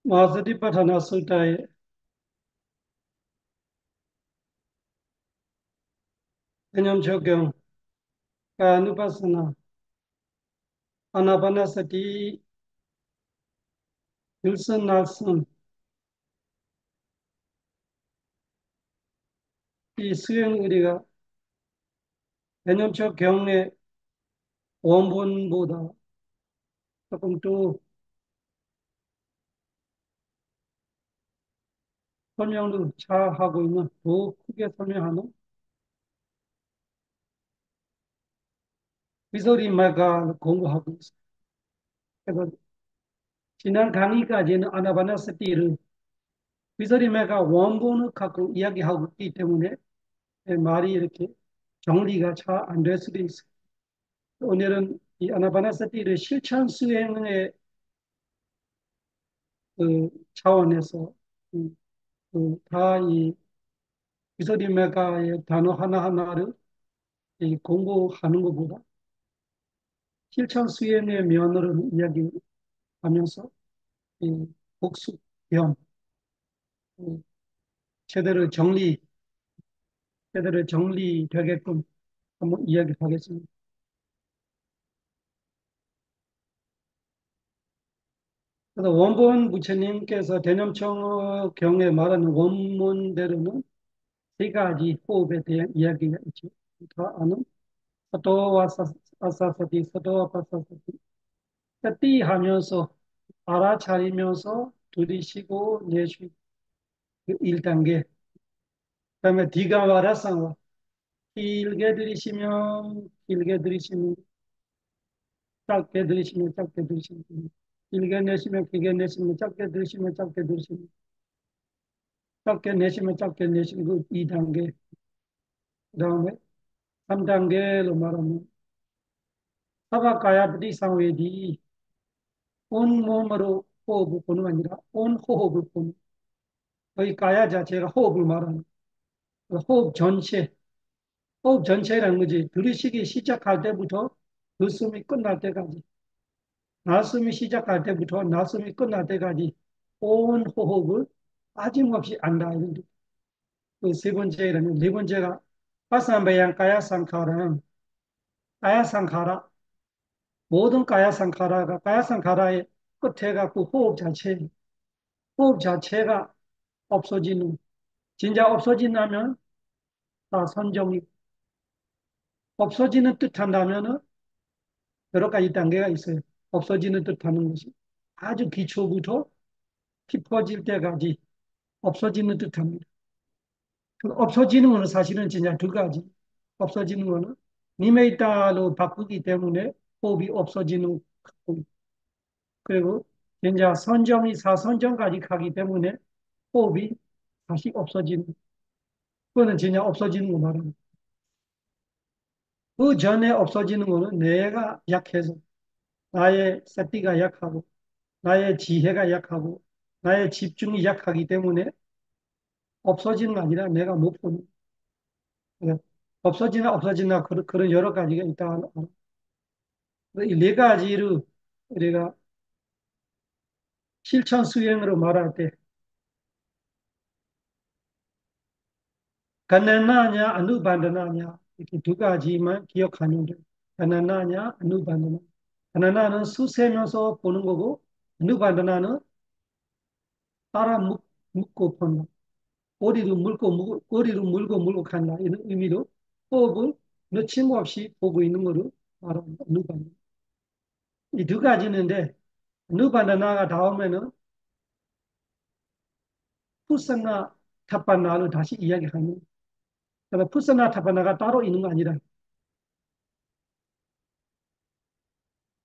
마스디파타나 술타의 개념 적용, 아누파스나, 아나파나스티, 일선날선, 이 수행 우리가 개념 적용의 원본보다 조금 더 설명을 잘 하고 있는, 더 크게 설명하는 미소리마가 공부하고 있어요. 그래서 지난 강의까지는 아나파나스티를 미소리마가 원본을 갖고 이야기하고 있기 때문에 말이 이렇게 정리가 잘 안 될 수도 있어요. 오늘은 이 아나파나스티를 실천 수행의 그 차원에서 다이 미소리메가의 단어 하나하나를 이 공부하는 것보다 실천 수행의 면으로 이야기하면서 이 복습 겸 어, 제대로 정리 제대로 정리되게끔 한번 이야기하겠습니다. 그래서 원본 부처님께서 대념청어 경에 말하는 원문대로는 세 가지 호흡에 대한 이야기가 있죠. 다 아는 사도와 아사사디, 사도와 파사사디. 띠 하면서 알아차리면서 들이쉬고 내쉬고 1단계. 그다음에 디가 와라상와 길게 들이쉬면 길게 들이쉬면 짧게 들이쉬면 짧게 들이쉬면 길게 내쉬면 길게 내쉬면 짧게 들이쉬면 짧게 들이쉬면 짧게 내쉬면 짧게 내쉬는 그 2단계. 그다음에 3단계로 말하면 사바카야ปฏิสังเวดี온몸으로 호흡을 보는 게 아니라 온 호흡을 보는 거의 가야 자체가 호흡을 말하는 그 호흡 전체라는 거지. 들이쉬기 시작할 때부터 들숨이 끝날 때까지, 날숨이 시작할 때부터 날숨이 끝날 때까지 온 호흡을 빠짐없이 안다. 그세 번째라면 네 번째가 파산배양 까야상카라는 까야상카라 모든 까야상카라가 까야상카라의 끝에가 그 호흡 자체가 없어지는 진짜 없어진다면 다 선정이 없어지는 뜻 한다면은 여러 가지 단계가 있어요. 없어지는 뜻하는 것이 아주 기초부터 깊어질 때까지 없어지는 뜻합니다. 그 없어지는 것은 사실은 진짜 두 가지. 없어지는 것은 니메이타로 바꾸기 때문에 호흡이 없어지는 거고, 그리고 진짜 선정이 사선정까지 가기 때문에 호흡이 다시 없어지는, 그거는 진짜 없어지는 거 말합니다. 그 전에 없어지는 거는 내가 약해서, 나의 세티가 약하고, 나의 지혜가 약하고, 나의 집중이 약하기 때문에 없어지는 게 아니라 내가 못 보는. 거예요. 없어지나 그런 여러 가지가 있다. 이 네 가지를 우리가 실천 수행으로 말할 때 가난나냐 아누반다나냐 이렇게 두 가지만 기억하면 돼요. 가난나냐 아누반다나. 가난나는 수세면서 보는 거고 아누반다나는 따라 묶고 본다. 꼬리를 물고 간다. 이런 의미로 호흡을 놓침없이 보고 있는 거를 말합니다. 아누반다. 이 두 가지인데 누바나나가 나오면은 푸사나 타파나를 다시 이야기하는. 그러니까 푸사나 타파나가 따로 있는 거 아니라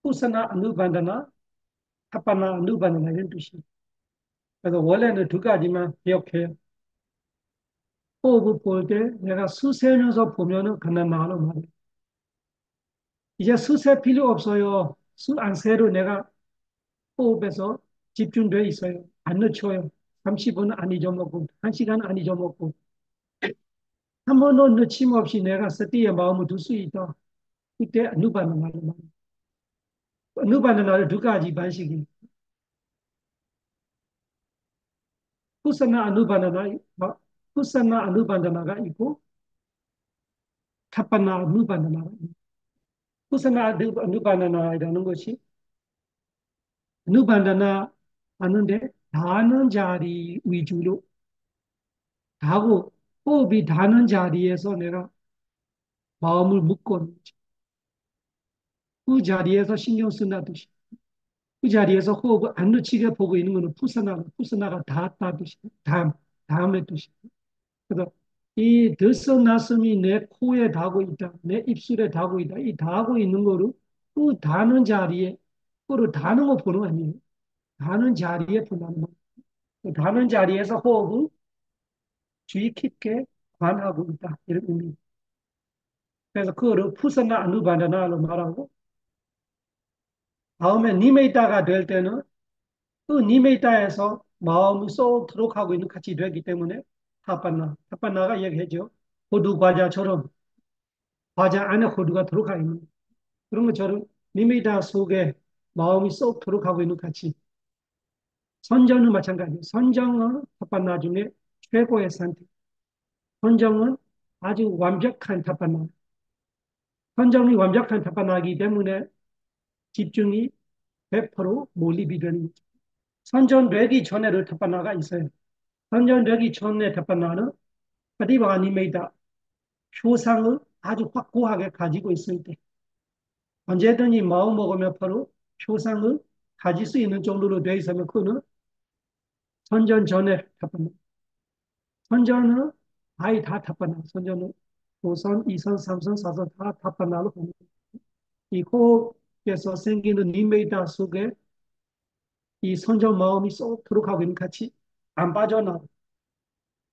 푸사나 누바나나 타파나 누바나나 이런 뜻이에요. 그래서 원래는 두 가지만 기억해요. 호흡을 볼 때 내가 수세면서 보면은 가나나로 말해요. 이제 수세 필요 없어요. 수 안 세로 내가 호흡에서 집중돼 있어요. 안 늦춰요. 30분 안 잊어먹고, 1시간 안 잊어먹고, 한 번도 놓침없이 내가 스티에 마음을 둘 수 있다. 그때 누바나나로 말해요. 누바나나를 두 가지 방식이 푸사나 아누반다나, 푸사나 아누반다나가 있고, 타파나 아누반다나가 있고, 푸사나 아누반다나라는 것이, 아누반다나 하는데, 다는 자리 위주로, 다고, 호흡이 다는 자리에서 내가 마음을 묶고, 그 자리에서 신경 쓴다듯이, 그 자리에서 호흡을 안 놓치게 보고 있는 것은 푸사나가 닿았다듯이, 다음의 뜻이. 그래서 이 들썩날숨이 내 코에 닿고 있다, 내 입술에 닿고 있다, 이 닿고 있는 거를 그 닿는 자리에, 그거를 닿는 거 보는 거 아니에요. 닿는 자리에 보는 거. 그 닿는 자리에서 호흡을 주의 깊게 관하고 있다. 이런 의미. 그래서 그거를 푸사나 아누반다나로 말하고, 다음에 니메이타가 될 때는 그 니메이타에서 마음이 쏙 들어가고 있는 같이 되기 때문에 타판나가 얘기하죠. 호두 과자처럼 과자 안에 호두가 들어가 있는 그런 것처럼 니메이타 속에 마음이 쏙 들어가고 있는 같이 선정은 마찬가지예요. 선정은 타판나 중에 최고의 선택. 선정은 아주 완벽한 타판나. 선정이 완벽한 타판나이기 때문에 집중이 100% 몰입이 되는 거죠. 선정되기 전에를 타판나가 있어요. 선정되기 전에 타판나는 파티바 니메이타 표상을 아주 확고하게 가지고 있을 때 언제든지 마음 먹으면 바로 표상을 가질 수 있는 정도로 되어 있으면 그거는 선전 전에 답변. 선전은 아예 다 답변나. 선전은 5선, 2선, 3선, 4선 다 답변나로 봅니다. 이 호흡에서 생기는 니메이터 속에 이 선전 마음이 쏙 들어가고 있는 같이 안 빠져나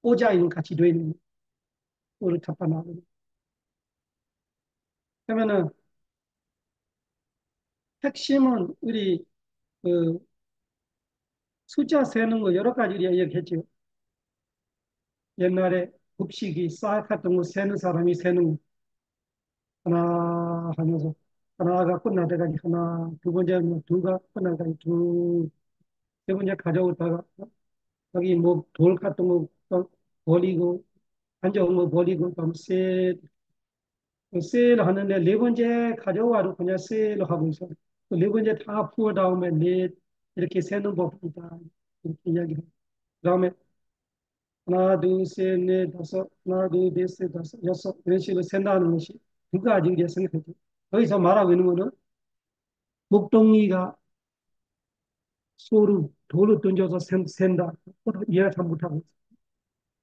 꽂아 있는 같이 되어 있는 거를 답변나고. 그러면은 핵심은 우리 그 숫자 세는 거 여러 가지 얘기했죠. 옛날에 급식이 쌓았던 거 세는 사람이 세는 거 하나 하면서 하나가 끝날 때까지 하나, 두 번째 뭐 두가 끝날 때까지 두, 세 번째 가져오다가 여기 뭐 돌 같은 거 버리고 앉아온 거 버리고 그다음 셀 하는데 네 번째 가져와도 그냥 셀로 하고 있어. 네 번째 다 부어 다음에 넷 이렇게 세는 법이다. 이렇게 이야기를. 그다음에 하나, 둘, 셋, 넷, 다섯, 하나, 둘, 넷, 셋, 다섯, 여섯, 이런 식으로 센다는 것이 두 가지 우리가 생각하죠. 여기서 말하고 있는 거는 목동이가 소를, 돌을 던져서 센다. 이해를 잘 못하고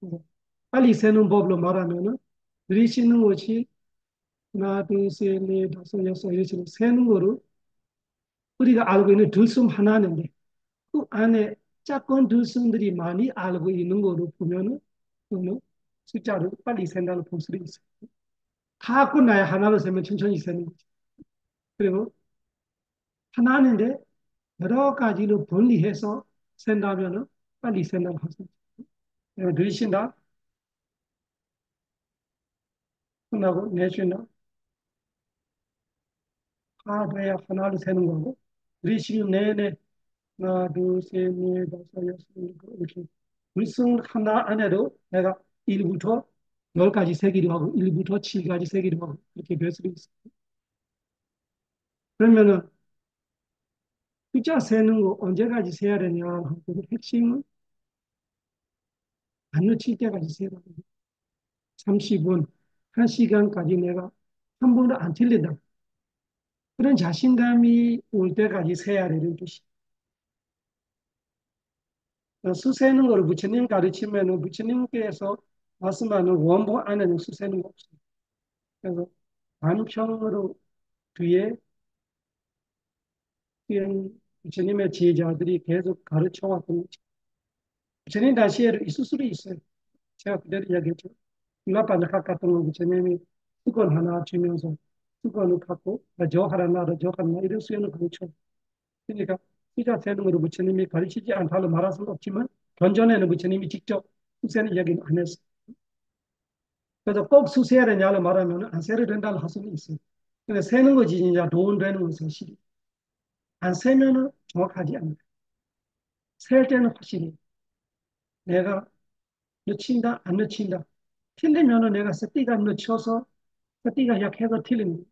있어요. 빨리 세는 법으로 말하면은 들이쉬는 것이 하나, 둘, 셋, 넷, 다섯, 여섯, 이런 식으로 세는 거를 우리가 알고 있는 들숨 하나인데 그 안에 작은 들숨들이 많이 알고 있는 거로 보면은 그러면 숫자를 빨리 센다는 볼 수가 있어요. 다 끝나야 하나로 세면 천천히 세는 거죠. 그리고 하나인데 여러 가지로 분리해서 센다면은 빨리 센다고 할 수 있어요. 늘린다, 끝나고 내쉬나 다 돼야 하나로 세는 거고 늘리시는 내내 하나, 둘, 셋, 넷, 다섯, 여섯, 일곱 이렇게 물성 하나 안에도 내가 1부터 10까지 세기도 하고 1부터 7까지 세기도 하고 이렇게 될 수도 있어요. 그러면은 숫자 세는 거 언제까지 세야 되냐 하고 핵심은 안 놓칠 때까지 세야 돼요. 30분, 1시간까지 내가 한 번도 안 틀린다. 그런 자신감이 올 때까지 세야 되는 뜻이. 수세는 거를 부처님 가르치면은 부처님께서 말씀하는 원본 안에는 수세는 거 없어요. 그래서 반평으로 뒤에 부처님의 제자들이 계속 가르쳐 왔던 부처님 당시에도 있을 수도 있어요. 제가 그대로 이야기했죠. 일라반자각 같은 건 부처님이 수건 하나 주면서 수건을 갖고 저 하나 나라 저 하나 이런 수요는 그렇죠. 그러니까 수자 세는 거로 부처님이 가르치지 않다고 말할 수는 없지만 견전에는 부처님이 직접 수세는 이야기는 안 했어요. 그래서 꼭 수세해야 되냐고 말하면 안 세도 된다고 할 수는 있어요. 근데 세는 거지 진짜 돈 되는 건 사실이. 안 세면은 정확하지 않아요. 셀 때는 확실히. 내가 놓친다, 안 놓친다. 틀리면은 내가 스티가 놓쳐서 스티가 약해서 틀린 거야.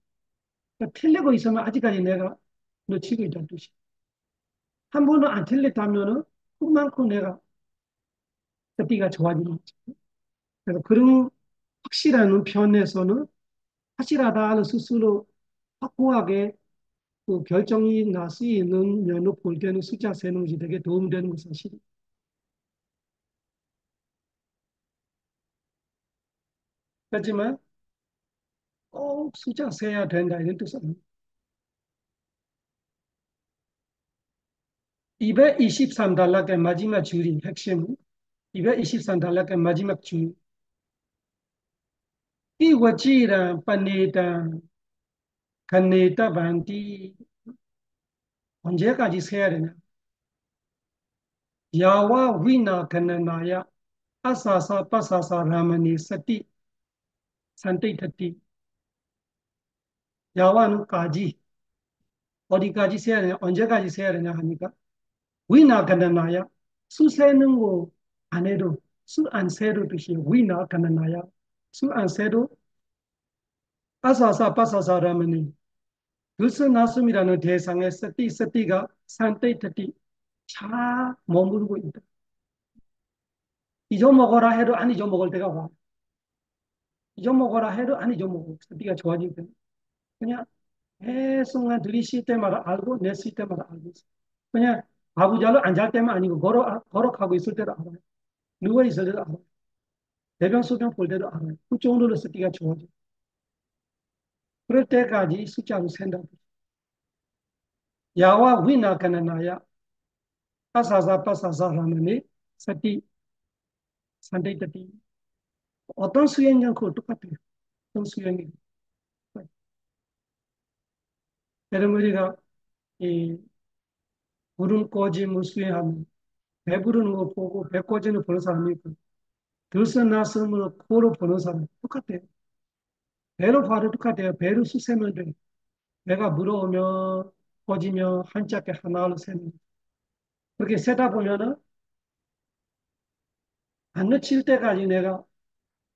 그러니까 틀리고 있으면 아직까지 내가 놓치고 있다는 뜻이야. 한 번은 안 틀렸다면은 그만큼 내가 스티가 좋아지는 거지. 그래서 그런 확실한 편에서는 확실하다는 스스로 확고하게 그 결정이 날 수 있는 면으로 볼 때는 숫자 세는 것이 되게 도움되는 것은 사실이에요. 하지만 꼭 숫자 세야 된다 이런 뜻은 아니에요. 223달러의 마지막 줄이 핵심은 223달러의 마지막 줄. 이 워지랑 빠네당 간네다 반디 언제까지 세야 되냐? 야와 위나 가나나야 아사사 빠사사 라마니 서티 산티타티 야와는 까지 어디까지 세야 되냐? 언제까지 세야 되냐 하니까 위나 가나나야 수 세는 거 안 해도 수 안 세도 뜻이에요. 위나 가나나야 수 안 세도 아사사 빠사사 라마니 들스나숨이라는 대상의 서티가 산티타티 잘 머무르고 있다. 잊어먹어라 해도 안 잊어먹을 때가 와. 잊어먹어라 해도 안 잊어먹어. 네가 좋아질 때. 그냥 계속만 들이쉴 때마다 알고 내쉴 때마다 알고 있어. 그냥 아구자로 안 잘 때만 아니고 걸어가고 있을 때도 알아요. 누워 있을 때도 알아요. 대변 소변 볼 때도 알아요. 그 정도로 스티가 좋아져. 그럴 때까지 숫자로 센다. 야와 위나카나 나야 빠사사 빠사사 하느니 스티 산데이터티 어떤 수행량 그거 똑같아요. 어떤 수행이. 여러분 우리가 이 불은 꺼짐을 수행하면 배부르는 거 보고 배 꺼지는 보는 사람이 있고 들썩날썩으로 코로 보는 사람 똑같아요. 배로 봐도 똑같아요. 배로 수세면 돼. 배가 물어오면 꺼지면 한짝에 하나로 세는 거예요. 그렇게 세다 보면은 안 놓칠 때까지 내가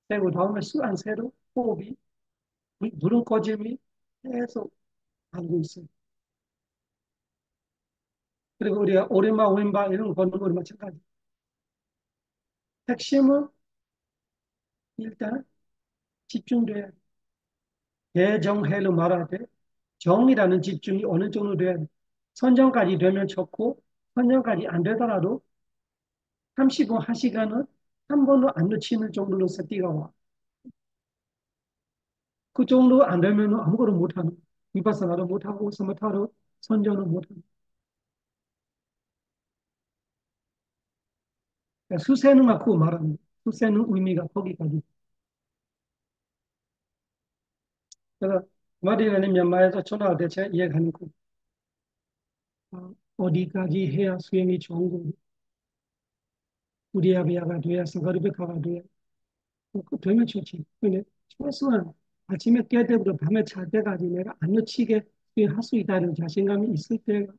세고 다음에 수 안 세도 호흡이 물은 꺼짐이 계속 알고 있어요. 그리고 우리가 오른발 왼발 이런 거 걷는 거랑 마찬가지. 핵심은 일단 집중돼야 돼. 대정해로 말할 때 정이라는 집중이 어느 정도 돼야 돼. 선정까지 되면 좋고 선정까지 안 되더라도 30분, 1시간은 한 번도 안 놓치는 정도로 세티가 와. 그 정도 안 되면 아무것도 못하는 위파사나도 못하고 스마타도 선정도 못하는 그러니까 수세는 갖고 말하는 수세는 의미가 거기까지. 그래서 말이라는 연마에서 전화 대체 이해가는 거 어디까지 해야 수행이 좋은 거 우리아비아가 돼야 스가르베카가 돼야 그 되면 좋지. 근데 최소한 아침에 깰 때부터 밤에 잘 때까지 내가 안 놓치게 할 수 있다는 자신감이 있을 때가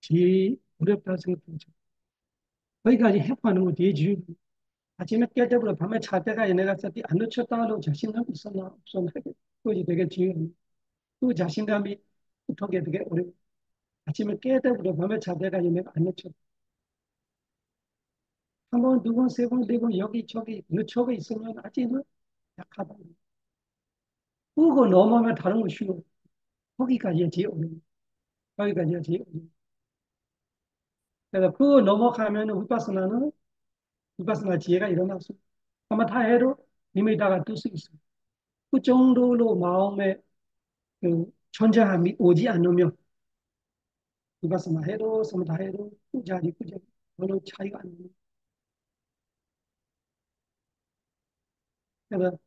제일 어렵다 생각되죠. 거기까지 해보는 거 되게 중요해요. 아침에 깰 때부터 밤에 잘 때까지 내가 안 놓쳤다는 자신감이 있었나 없었나 그것이 되게 중요해요. 그 자신감이 붙게 되게 어려워요. 아침에 깰 때부터 밤에 잘 때까지 내가 안 놓쳤다. 한 번, 두 번, 세 번, 네 번, 여기, 저기, 늦춰가 있으면 아직은 약하다. 그거 넘어면 다른 거 쉬워. 거기까지가 제일 어려워. 거기까지가 제일 어려워. 그래서 그거 넘어가면 위파스나 지혜가 일어나서 아마 다 해도 이미다가 뜰 수 있어. 그 정도로 마음에 그 천재함이 오지 않으면 위파스나 해도 서다 해도 꾸자리 별로 차이가 안 나요. 그래서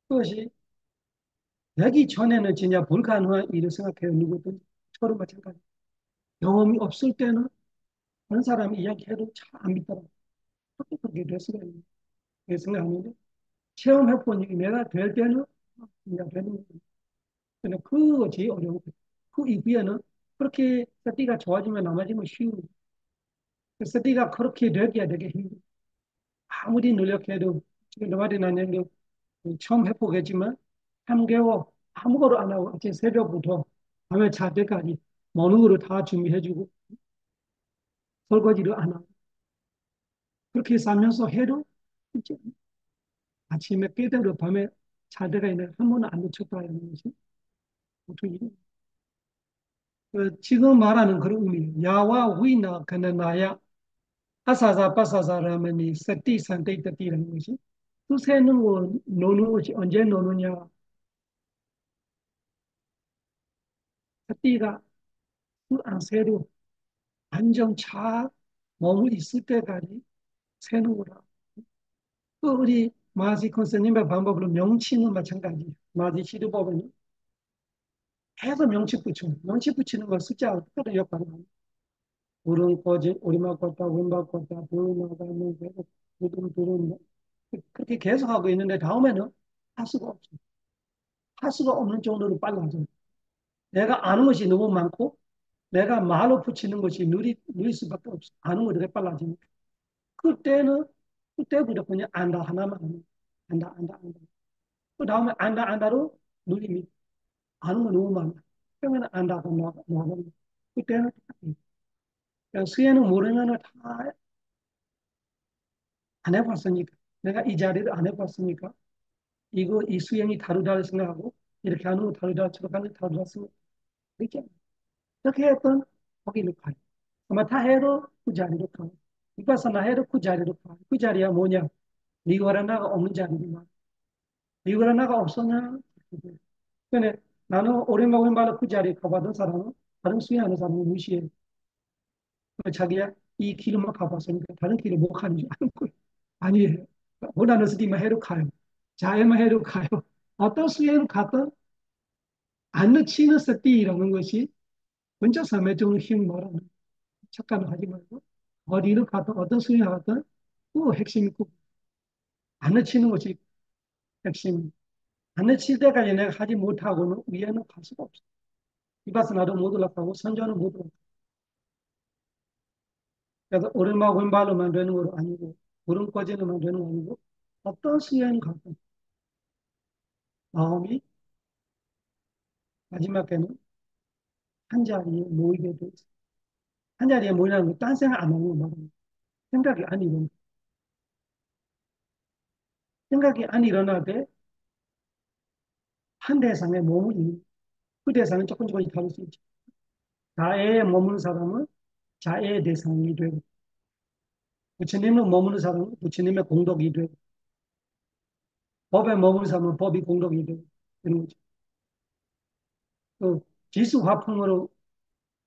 그것이 되기 전에는 진짜 불가능한 일을 생각해요. 누구든 저도 마찬가지. 경험이 없을 때는 다른 사람이 이야기해도 잘 안 믿더라고요. 어떻게 그렇게 될 수가 있는 생각하는데 체험해보니 내가 될 때는 내가 되는 거예요. 근데 그거 제일 어려운 거예요. 그 이후에는 그렇게 세티가 좋아지면 나머지는 쉬운 거예요. 세티가 그렇게 되기가 되게 힘들어요. 아무리 노력해도 지금 노바디 나님도 처음 해보겠지만 3개월 아무것도 안 하고 아침 새벽부터 밤에 잘 때까지 먹는 거를 다 준비해주고 설거지를 안 하고 그렇게 살면서 해도 이제 아침에 깨달어 밤에 잘 때가 있는 한 번은 안 놓쳤다는 것이 어떻게 지금 말하는 그런 의미 야와 위나 그나나야 아사사 빠사사라면이 서티 산티뜨티라는 것이 수세는 거 노는 것이 언제 노느냐 서티가 그 안세로 안정 잘 머물 있을 때까지 세는 거라. 또 우리 마지 컨스님의 방법으로 명칭은 마찬가지. 마지 시도법은 계속 명칭 붙여. 명칭 붙이는 걸 숫자 어떻게 역할을 하는 우른 꺼진 우리말 껐다 왼발 껐다 보이나가는 계속 두둥두둥 그렇게 계속 하고 있는데 다음에는 할 수가 없어. 할 수가 없는 정도로 빨라져. 내가 아는 것이 너무 많고 내가 말로 붙이는 것이 느릴 수밖에 없어. 아는 것들이 빨라지니까. 그때는 그때부터 그냥 안다 하나만 하면 안다 안다 안다. 그 다음에 안다 안다로 누림이 아는 거 너무 많아. 그러면 안다가 나가면 그때는 그냥 수혜는 모르면은 다 안 해봤으니까 내가 이 자리를 안 해봤으니까 이거 이 수행이 다르다고 생각하고 이렇게 하는 거 다르다 저렇게 하는 거 다르다 생각 이렇게 이렇게 했던 거기로 가요. 아마 다 해도 그 자리로 가요. 이파사나 해도 그 자리로 가요. 그 자리야 뭐냐? 니와라나가 없는 자리지만 니와라나가 없었냐? 근데 나는 오랜만에 말로 그 자리에 가봤던 사람은 다른 수행하는 사람을 무시해. 자기야 이 길만 가봤으니까 다른 길을 못 가는 줄 아는 거예요. 아니에요. 원하는 스티만 해도 가요. 자해만 해도 가요. 어떤 수행을 갔든 안 놓치는 스티라는 것이 먼저 삶에 주는 힘이 뭐라는 착각을 하지 말고 어디를 가든 어떤 수행을 가든 그 핵심이 안 놓치는 것이 핵심. 안 놓칠 때까지 내가 하지 못하고는 위에는 갈 수가 없어. 이바스나도 못 올라가고 선전은 못 올라가고. 그래서 오른발 왼발로만 되는 건 아니고 오른꺼지로만 되는 건 아니고 어떤 수행을 가든 마음이 마지막에는 한 자리에 모이게 돼 있어. 한 자리에 모이라는 건 딴 생각 안 하는 거 말이야. 생각이 안 일어나. 생각이 안 일어날 때 한 대상에 머무르는 그 대상은 조금 조금씩 다를 수 있죠. 자애에 머무는 사람은 자애의 대상이 되고 부처님은 머무는 사람은 부처님의 공덕이 되고 법에 머무는 사람은 법이 공덕이 되고 이런 거죠. 또 지수화풍으로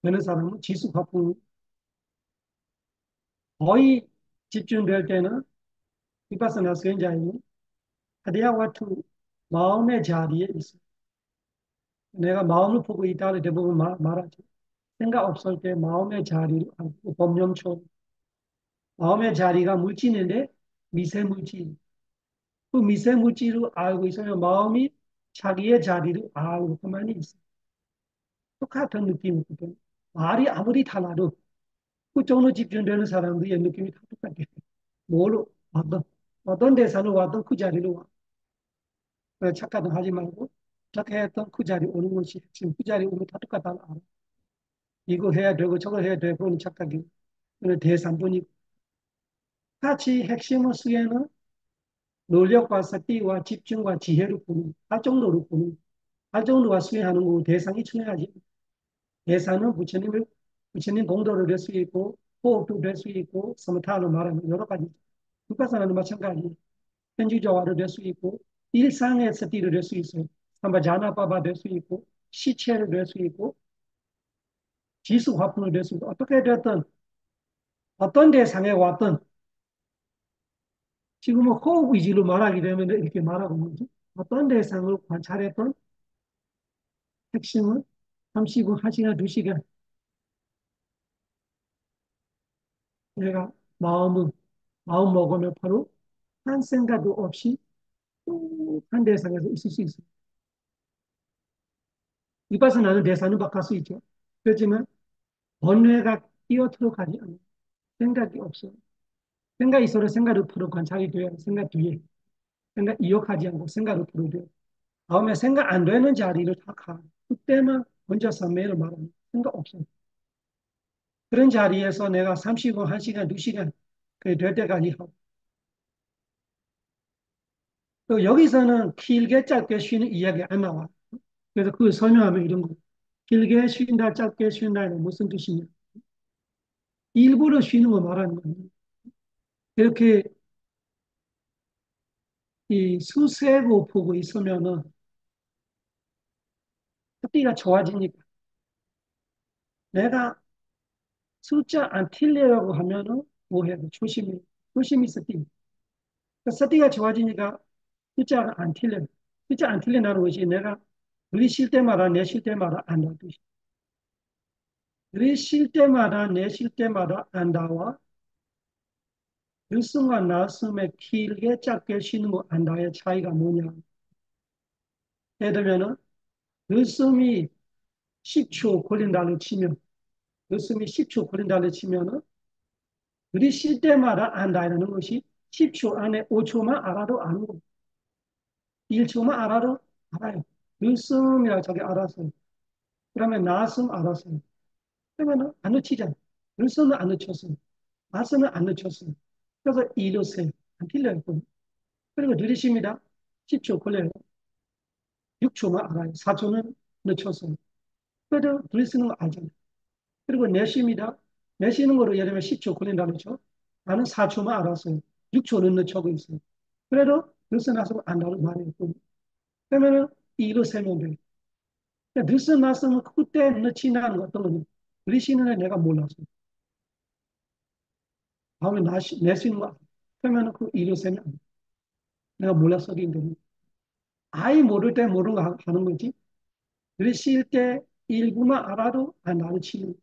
되는 사람은 지수화풍 거의 집중될 때는 vipassana 수행자에는 하대야와투 마음의 자리에 있어. 내가 마음을 보고 있다를 대부분 말하죠. 생각 없을 때 마음의 자리를 알고 법념초 마음의 자리가 물질인데 미세물질 그 미세물질을 알고 있으면 마음이 자기의 자리를 알고 가만히 있어. 똑같은 느낌이거든. 말이 아무리 달라도 그쪽으로 집중되는 사람들의 느낌이 다 똑같아. 뭘로 어떤 대사로 왔던 그 자리로 와. 착각은 하지 말고 착각했던 그 자리 오는 것이 지금 그 자리 오면 다 똑같다 알아. 이거 해야 되고 저거 해야 되고 그건 착각이. 대상분이 같이 핵심의 수에는 노력과 스티와 집중과 지혜를 보는 활정도를 보는 활정도가 수행하는 거고 대상이 중요하지. 대상은 부처님 공도를 낼 수 있고 호흡도 될 수 있고 서머타로 말하는 여러 가지 위파사나는 마찬가지 현지조화를 낼 수 있고 일상의 스티를 낼 수 있어요. 삼바자나바바 될 수 있고 시체를 낼 수 있고 지수화풍을 낼 수 있고 어떻게 됐든 어떤 대상에 왔든 지금은 호흡 위주로 말하게 되면 이렇게 말하고 있는 거죠. 어떤 대상을 관찰했던 핵심은 30분, 1시간, 2시간 내가 마음 먹으면 바로 한 생각도 없이 한 대상에서 있을 수 있어요. 이빠서나는 대상을 바꿀 수 있죠. 그렇지만 번뇌가 끼어들어 가지 않아요. 생각이 없어요. 생각이 서로 생각을 풀어 관찰이 돼요. 생각 뒤에. 생각 이역하지 않고 생각을 풀어야 돼요. 다음에 생각 안 되는 자리를 다 가. 그때만 혼자서 매일 말합니다. 생각 없어요. 그런 자리에서 내가 30분, 1시간, 2시간, 그게 될 때까지 하고. 또 여기서는 길게 짧게 쉬는 이야기 안 나와. 그래서 그걸 설명하면 이런 거. 길게 쉰다, 짧게 쉰다는 무슨 뜻이냐. 일부러 쉬는 거 말하는 거예요. 이렇게 이 수세고 보고 있으면은 띠가 좋아지니까 내가 숫자 안 틀리려고 하면은 뭐 해야 돼? 조심히 스띠. 그 스띠가 좋아지니까 숫자가 안 틀려. 숫자 안 틀린다는 것이 내가 우리 쉴 때마다 내 쉴 때마다 안다 뜻이. 우리 쉴 때마다 내 쉴 때마다 안다와 들숨과 나숨에 길게 짧게 쉬는 거 안다의 차이가 뭐냐? 예를 들면은 들숨이 10초 걸린다고 치면 들숨이 10초 걸린다고 치면은 우리 쉴 때마다 안다라는 것이 10초 안에 5초만 알아도 아는 거. 1초만 알아도 알아요. 들숨이라고 저기 알았어요. 그러면 나숨 알았어요. 그러면은 안 놓치잖아. 들숨은 안 놓쳤어요. 나숨은 안 놓쳤어요. 그래서 이루세요. 안 틀려요. 그리고 느리십니다. 10초 걸려요. 6초만 알아요. 4초는 늦췄어요. 그래도 들쓰는 거 알잖아요. 그리고 내쉽니다. 내쉬는 거로 예를 들면 10초 걸린다 그랬죠. 나는 4초만 알았어요. 6초는 늦추고 있어요. 그래도 들쓰 나서 안다고 말했고. 그러면은 이로 세면 돼요. 들쓰 나서면 그때 늦친다는 거 어떤 거냐. 들이쉬는 애 내가 몰랐어요. 다음에 내쉬는 거. 그러면은 그 이로 세면 안 돼. 내가 몰랐어. 아예 모를 때 모르는 거 하는 거지. 들이쉴 때 일부만 알아도 나를 치는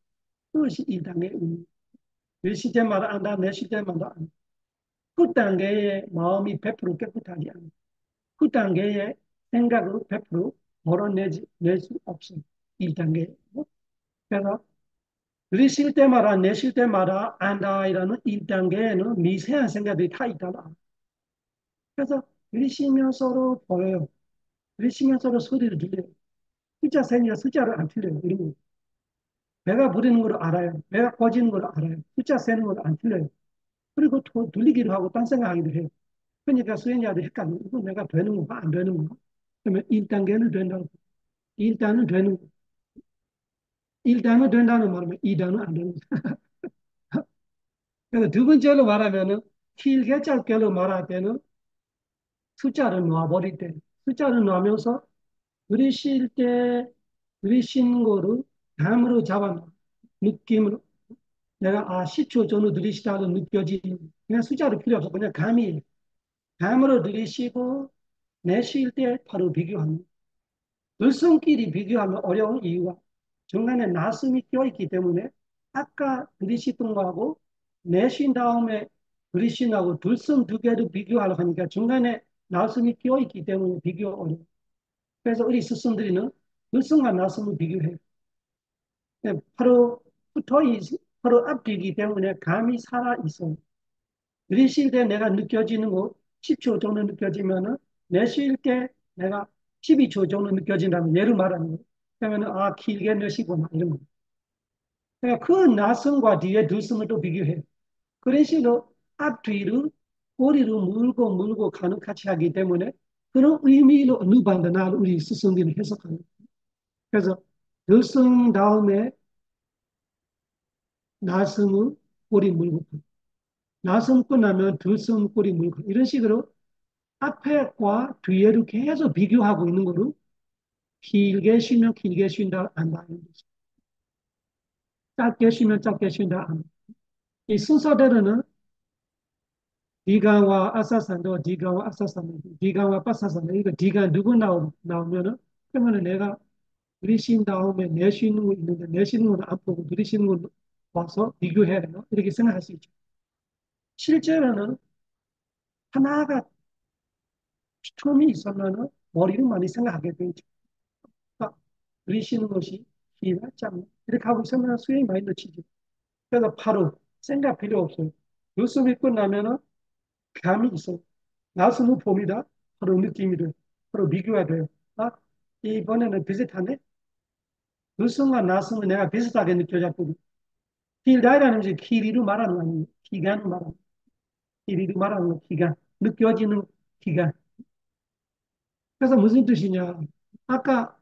그것이 이 단계의 의미. 들이쉴 때마다 안다, 내쉴 때마다 안다. 그 단계에 마음이 100% 깨끗하지 않아. 그 단계에 생각으로 100% 낼 수 없어. 1단계. 그래서 들이쉴 때마다 내쉴 때마다 안다이라는 1단계에는 미세한 생각들이 다 있잖아. 그래서 들이쉬면서도 보여요. 들이쉬면서도 소리를 들려요. 숫자 세니까 숫자를 안 틀려요. 이런 거. 배가 부르는 걸 알아요. 배가 꺼지는 걸 알아요. 숫자 세는 걸 안 틀려요. 그리고 또 들리기도 하고 딴 생각하기도 해요. 그러니까 수행자도 헷갈려. 이거 내가 되는 건가 안 되는 건가? 그러면 1단계는 된다고. 1단은 되는 거. 1단은 된다는 말이면 2단은 안 되는 거. 그래서 두 번째로 말하면은 길게 짧게로 말할 때는 숫자를 놔버릴 때 숫자를 놔면서 들이쉴 때 들이쉬는 거를 감으로 잡아 느낌으로 내가 10초 전후 들이쉬다고 느껴지는 그냥 숫자로 필요 없어. 그냥 감이 감으로 들이쉬고 내쉴 때 바로 비교합니다. 들숨끼리 비교하면 어려운 이유가 중간에 나숨이 껴있기 때문에 아까 들이쉬던 거하고 내쉰 다음에 들이쉬하고 들숨 두 개를 비교하려고 하니까 중간에 나숨이 껴있기 때문에 비교 어려워. 그래서 우리 스승들이는 들숨과 나숨을 비교해요. 바로 바로 앞뒤이기 때문에 감이 살아있어요. 들이쉴 때 내가 느껴지는 거 10초 정도 느껴지면은 내쉴 때 내가 12초 정도 느껴진다면 예를 말하는 거예요. 그러면은 길게 내쉬구나 이런 거. 그러니까 그 나성과 뒤에 들숨을 또 비교해요. 그런 식으로 앞뒤를 꼬리를 물고 가는 같이 하기 때문에 그런 의미로 어느 반드나 우리 스승들이 해석하는 거예요. 그래서 들숨 다음에 나성을 꼬리 물고 나성 끝나면 들숨 꼬리 물고 이런 식으로 앞에과 뒤에를 계속 비교하고 있는 거로 길게 쉬면 길게 쉰다 안 나는 거죠. 짧게 쉬면 짧게 쉰다 안. 이 순서대로는 디간과 아사산도 디간과 아사산, 디간과 빠사산 이거 디간 누구 나오면은 그러면은 내가 들이쉰 다음에 내쉬는 거 있는데 내쉬는 거는 안 보고 들이쉬는 거 와서 비교해야 되나 이렇게 생각할 수 있죠. 실제로는 하나가 틈이 있으면은 머리를 많이 생각하게 되죠. 들이쉬는 것이 기나 짧나 이렇게 하고 있으면 수행이 많이 늦추죠. 그래서 바로 생각 필요 없어요. 눈썹이 끝나면은 감이 있어. 나스는 봄이다. 바로 느낌이 돼. 바로 비교가 돼요. 아, 이번에는 비슷하네. 눈썹과 나스는 내가 비슷하게 느껴졌거든. 길다이라는 것이 길이로 말하는 거 아니에요. 기간을 말하는 거. 길이로 말하는 거, 기간. 느껴지는 기간. 그래서 무슨 뜻이냐. 아까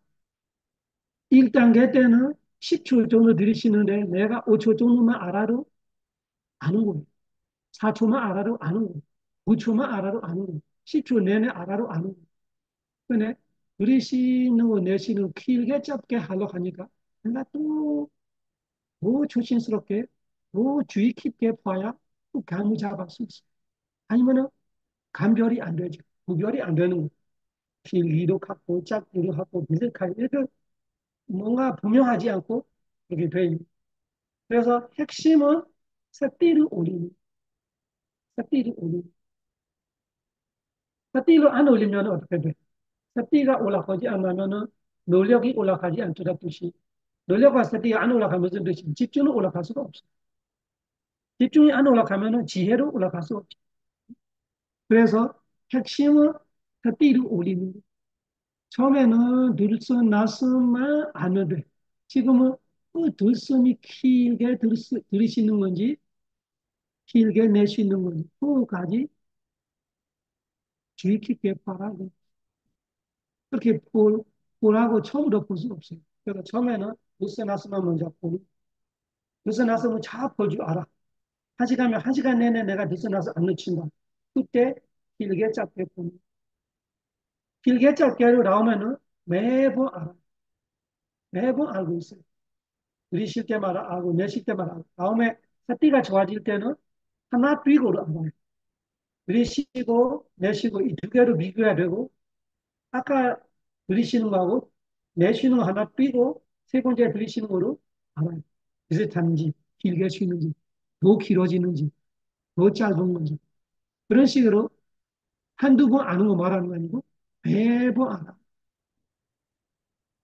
1단계 때는 10초 정도 들이쉬는데 내가 5초 정도만 알아도 아는 거예요. 4초만 알아도 아는 거예요. 5초만 알아도 아는 거예요. 10초 내내 알아도 아는 거예요. 근데 들이쉬는 거 내쉬는 거 길게 짧게 하려고 하니까 내가 또 더 조심스럽게 더 주의 깊게 봐야 또 감을 잡을 수 있어요. 아니면은 감별이 안 되죠. 구별이 안 되는 거예요. 길기도 갖고 짧기도 갖고 비슷하게 이렇게 뭔가 분명하지 않고 이렇게 돼 있는. 그래서 핵심은 셋띠를 올리는, 셋띠를 올리는. 셋띠를 안 올리면 어떻게 돼? 셋띠가 올라가지 않으면은 노력이 올라가지 않더라 뜻이. 노력과 셋띠가 안 올라가면 무슨 뜻이? 집중은 올라갈 수가 없어. 집중이 안 올라가면은 지혜로 올라갈 수 없죠. 그래서 핵심은 셋띠를 올리는 거. 처음에는 들숨, 낮숨만 하면 돼. 지금은 그 들숨이 길게 들이쉬는 건지, 길게 내쉬는 건지, 그거까지 주의 깊게 바라고. 그렇게 보라고 처음으로 볼 수가 없어요. 그래서 처음에는 들숨, 낮숨만 먼저 보고, 들숨, 낮숨은 잘 볼 줄 알아. 한 시간이면 한 시간 내내 내가 들숨, 낮숨 안 놓친다. 그때 길게 짧게 보는. 길게 짧게로 나오면은 매번 알아. 매번 알고 있어요. 들이쉴 때마다 알고, 내쉴 때마다 알고. 다음에 새띠가 좋아질 때는 하나 띄고로 안 봐요. 들이쉬고 내쉬고 이 두 개로 비교해야 되고, 아까 들이쉬는 거하고 내쉬는 거 하나 띄고 세 번째 들이쉬는 거로 알아요. 비슷한지, 길게 쉬는지, 더 길어지는지, 더 짧은 건지. 그런 식으로 한두 번 아는 거 말하는 거 아니고 매번 알아.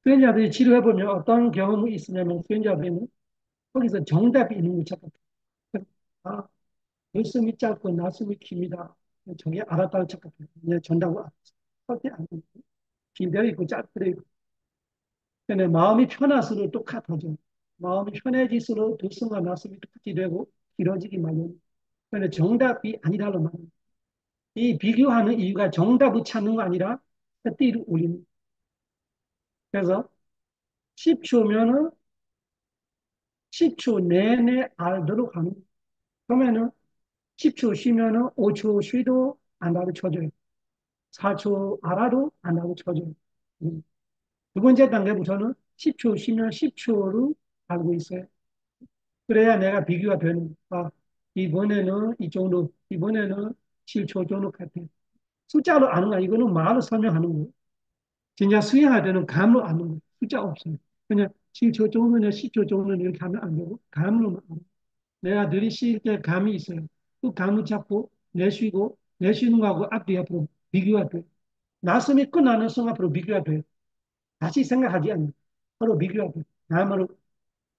수행자들이 치료해보면 어떤 경험이 있으냐면 수행자들은 거기서 정답이 있는 걸 찾았다. 아, 열심히 짧고 날숨이 깁니다. 저게 알았다고 착각해요. 그냥 전다고 알았어. 그렇게 안 돼요. 길도 있고 짧도 있고. 근데 마음이 편할수록 똑같아져. 마음이 편해질수록 들숨과 날숨이 똑같이 되고 길어지기 마련. 그런데 정답이 아니라는 말이에요. 이 비교하는 이유가 정답을 찾는 거 아니라 띠를 올리는. 그래서 10초면은 10초 내내 알도록 하는. 그러면은 10초 쉬면은 5초 쉬도 안 가르쳐줘요. 4초 알아도 안 가르쳐줘요. 두 번째 단계부터는 10초 쉬면 10초를 알고 있어요. 그래야 내가 비교가 되는 거야. 아, 이번에는 이 정도, 이번에는 7초 정도 같아. 숫자로 아는 거야. 이거는 말로 설명하는 거예요. 진짜 수행할 때는 감으로 아는 거예요. 숫자 없어요. 그냥 7초 정도는 10초 정도는 이렇게 하면 안 되고, 감으로만 알아. 내가 들이쉴 때 감이 있어요. 그 감을 잡고 내쉬고, 내쉬는 거하고 앞뒤 앞으로 비교가 돼. 나섬이 끝나는 순간 앞으로 비교가 돼. 다시 생각하지 않는. 서로 비교가 돼. 다음으로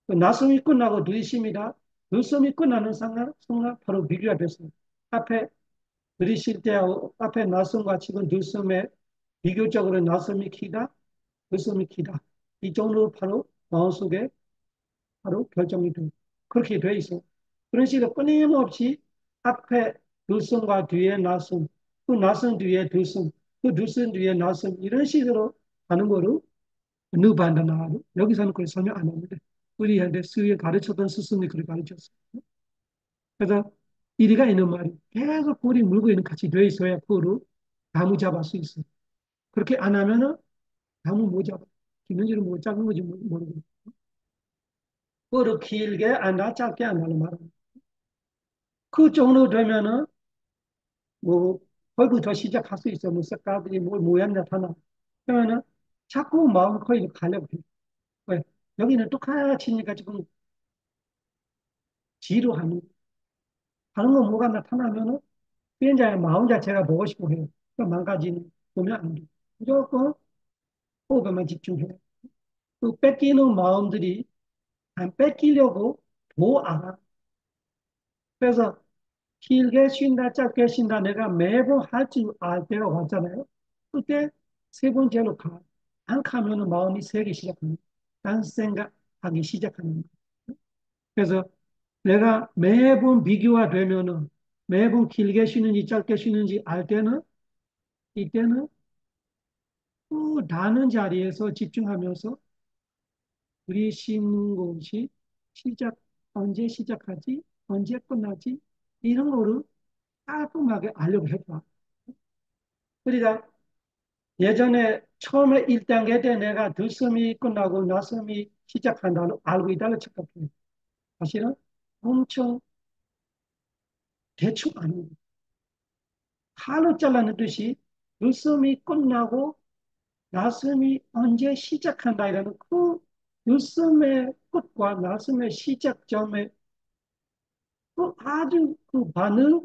나섬이 끝나고 들이쉽니다. 들숨이 끝나는 순간 바로 비교가 됐어요. 앞에 들이쉴 때하고 앞에 나섬과 지금 들숨에 비교적으로 나섬이 키다, 들숨이 키다. 이 정도로 바로 마음속에 바로 결정이 돼. 그렇게 돼 있어. 그런 식으로 끊임없이 앞에 들숨과 뒤에 나섬, 그 나섬 뒤에 들숨, 그 들숨 뒤에 나섬 이런 식으로 하는 거로 느반다나로 여기서는 그걸 설명 안 하는데 우리한테 수에 가르쳤던 스승이 그렇게 가르쳤어요. 그래서 이리가 있는 말이 계속 꼬리 물고 있는 같이 돼 있어야 그거로 나무 잡을 수 있어요. 그렇게 안 하면은 나무 못 잡아. 기는지는 뭐 작은 건지 모르고. 그거를 길게 안나 짧게 안나는 말은 그 정도 되면은 뭐 거기부터 시작할 수 있어. 뭐 색깔들이 뭐 모양 나타나. 그러면은 자꾸 마음 거기로 가려고 해. 왜? 여기는 똑같이니까 지금 지루하는 다른 거 뭐가 나타나면은 비행자의 마음 자체가 보고 싶고 해요. 그 망가지는 보면 안 돼. 무조건 호흡에만 집중해. 그 뺏기는 마음들이 안 뺏기려고 더 알아. 그래서 길게 쉰다, 짧게 쉰다, 내가 매번 할 줄 알 때가 왔잖아요. 그때 세 번째로 가. 안 가면은 마음이 세기 시작합니다. 딴 생각하기 시작합니다. 그래서 내가 매번 비교가 되면은 매번 길게 쉬는지 짧게 쉬는지 알 때는 이때는 또 나는 자리에서 집중하면서 우리 쉬는 것이 시작, 언제 시작하지? 언제 끝나지? 이런 거를 깔끔하게 알려고 해봐. 그러니까 예전에 처음에 1단계 때 내가 들숨이 끝나고 나숨이 시작한다는 알고 있다고 착각해요. 사실은 엄청 대충 아는 거예요. 칼로 잘라내듯이 들숨이 끝나고 나숨이 언제 시작한다 이라는 그 들숨의 끝과 나숨의 시작점에 그 아주 그 바늘,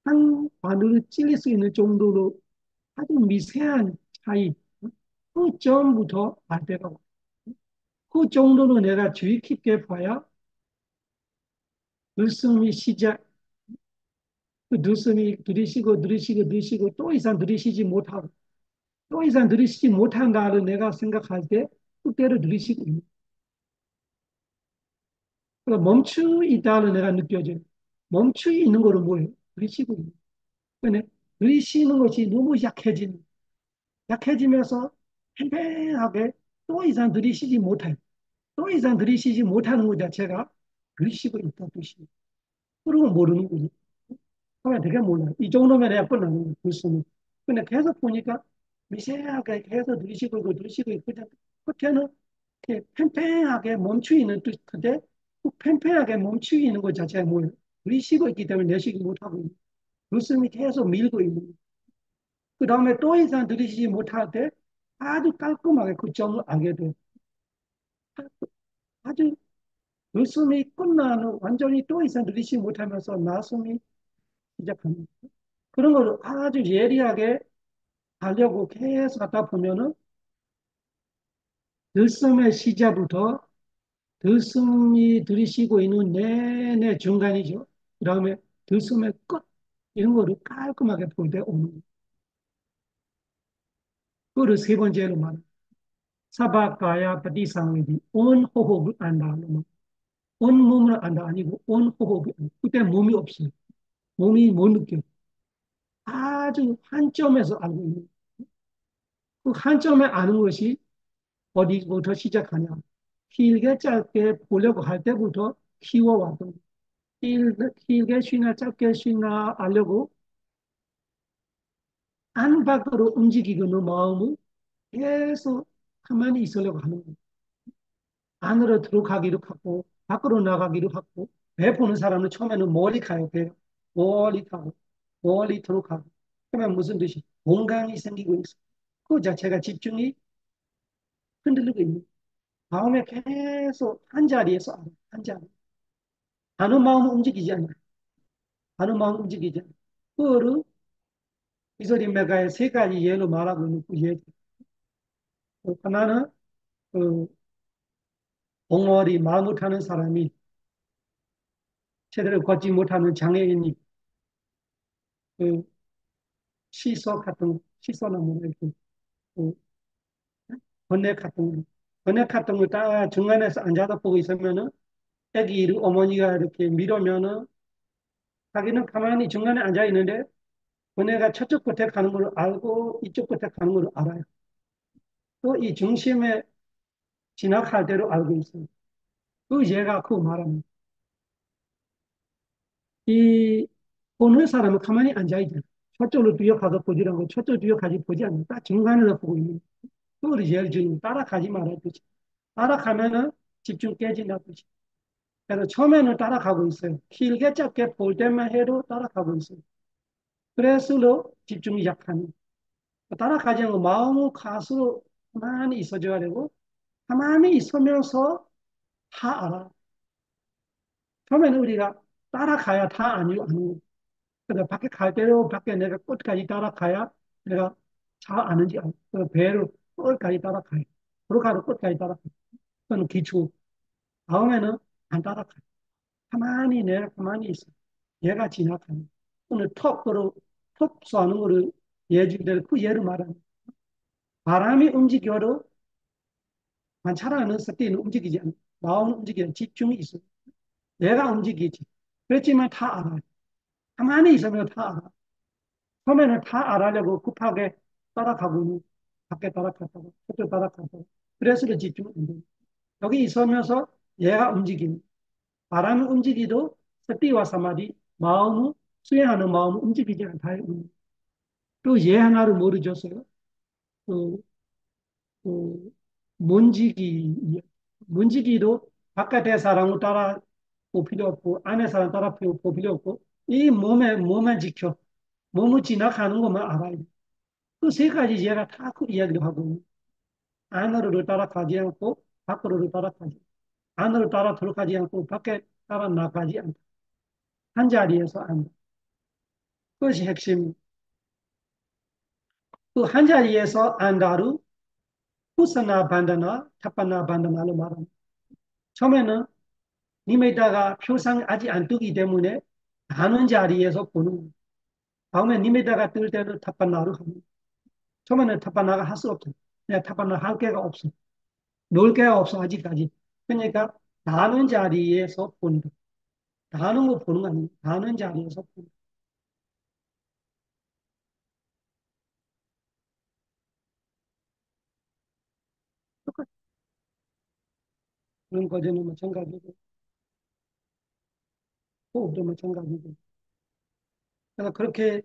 한 바늘을 찔릴 수 있는 정도로 아주 미세한 차이, 그 점부터 알 때가 와요. 그 정도로 내가 주의 깊게 봐야 들숨이 시작, 그 들숨이 들이쉬고 들이쉬고 들이쉬고 또 이상 들이쉬지 못하고 또 이상 들이쉬지 못한다를 내가 생각할 때 그때를 들이쉬고 있는 그러니까 멈추 있다를 내가 느껴져요. 멈추 있는 거는 뭐예요? 들이쉬고 있는 근데 들이쉬는 것이 너무 약해지면서 팽팽하게 또 이상 들이쉬지 못해요. 또 이상 들이쉬지 못하는 것 자체가 들이쉬고 있다 뜻이에요. 그러고 모르는 거죠. 그러면 되게 몰라요. 이 정도면 내가 끝나는 거예요. 불수는. 근데 계속 보니까 미세하게 계속 들이쉬고 있고 들이쉬고 있고 그냥 끝에는 이렇게 팽팽하게 멈추어 있는 뜻인데 그 팽팽하게 멈추어 있는 것 자체가 뭐예요? 들이쉬고 있기 때문에 내쉬지 못하고 있는 불숨이 계속 밀고 있는 거예요. 그 다음에 또 이상 들이쉬지 못할 때 아주 깔끔하게 그 점을 알게 돼요. 아주 들숨이 끝나는 완전히 또 이상 들이쉬지 못하면서 나숨이 시작합니다. 그런 걸 아주 예리하게 하려고 계속 하다 보면은 들숨의 시작부터 들숨이 들이쉬고 있는 내내 중간이죠. 그 다음에 들숨의 끝 이런 거를 깔끔하게 볼 때 오는 거예요. 그거를 세 번째로 말해요. 사바가야ปฏิสัง웨디 온 호흡을 안다는 거. 온 몸을 안다 아니고 온 호흡을 안다. 그때 몸이 없어요. 몸이 못 느껴요. 아주 한 점에서 알고 있는 그 한 점에 아는 것이 어디부터 시작하냐. 길게 짧게 보려고 할 때부터 키워왔던 길게 쉬나 짧게 쉬나 알려고 안 밖으로 움직이는 마음을 계속 가만히 있으려고 하는 거예요. 안으로 들어가기도 하고 밖으로 나가기도 하고 배 보는 사람은 처음에는 멀리 가요. 배 멀리 가고 멀리 들어가고 그러면 무슨 뜻이 공간이 생기고 있어. 그 자체가 집중이 흔들리고 있는 거예요. 마음에 계속 한 자리에서 알아요. 한 자리. 하는 마음은 움직이지 않아요. 하는 마음은 움직이지 않아요. 그거를 이소리메가의 세 가지 예로 말하고 있는 그 예. 하나는 그 벙어리 말 못하는 사람이 제대로 걷지 못하는 장애인이 그 시소 같은 시소나 뭐 이렇게 그 번뇌 같은 거 번뇌 같은 거 딱 중간에서 앉아서 보고 있으면은 애기 어머니가 이렇게 밀으면은 자기는 가만히 중간에 앉아 있는데 번뇌가 저쪽 끝에 가는 걸 알고 이쪽 끝에 가는 걸 알아요. 또 이 중심에 진학할 대로 알고 있어요. 그 얘가 그 말합니다. 이 보는 사람은 가만히 앉아 있잖아. 저쪽으로 뛰어가서 보지 않고 저쪽 뛰어가지 보지 않고 딱 중간에서 보고 있는 그걸 예를 들면 따라가지 말아야 되지. 따라가면은 집중 깨진다 뜻이. 그래서 처음에는 따라가고 있어요. 길게 짧게 볼 때만 해도 따라가고 있어요. 그래서 집중이 약하니 따라가지 않고 마음을 가수로 가만히 있어줘야 되고 가만히 있으면서 다 알아. 처음에는 우리가 따라가야 다 아니고 그래서 밖에 갈 때로 밖에 내가 끝까지 따라가야 내가 잘 아는지 알고 그 배를 끝까지 따라가요. 들어가도 끝까지 따라가요. 그건 기초. 다음에는 안 따라가요. 가만히 내가 가만히 있어. 얘가 지나가는. 오늘 턱 쏘는 거를 예주될 그 예를 말하는. 바람이 움직여도 관찰하는 스티는 움직이지 않아. 마음은 움직이는 집중이 있어. 내가 움직이지. 그렇지만 다 알아요. 가만히 있으면 다 알아. 처음에는 다 알아려고 급하게 따라가고, 밖에 따라갔다가, 저쪽 따라갔다가. 그래서 집중 안 돼. 여기 있으면서 얘가 움직임. 바람이 움직이도 스티와 사마디, 마음은, 수행하는 마음은 움직이지 않다. 또 얘 하나를 모르겠어요. 그, 그, 먼지기, 먼지기도 바깥에 사람을 따라 볼 필요 없고, 안에 사람 따라 볼 필요 없고, 이 몸에 지켜. 몸을 지나가는 것만 알아야 돼. 그 세 가지 얘가 다 그 이야기를 하고, 안으로 따라가지 않고, 밖으로 따라가지. 안으로 따라 들어가지 않고, 밖에 따라 나가지 않고, 한 자리에서 안다. 그것이 핵심. 그 한 자리에서 안다루, 후사나 반다나, 타파나 반다나로 말합니다. 처음에는 님에다가 표상 아직 안 뜨기 때문에 가는 자리에서 보는 거예요. 다음에 님에다가 뜰 때는 타파나로 합니다. 처음에는 타파나가 할 수 없어요. 내가 타파나 할 게가 없어. 놀 게가 없어, 아직까지. 그러니까 나는 자리에서 본다. 나는 거 보는 거 아니에요. 나는 자리에서 본다. 똑같은 그런 거제는 마찬가지고, 호흡도 마찬가지고. 그래서 그렇게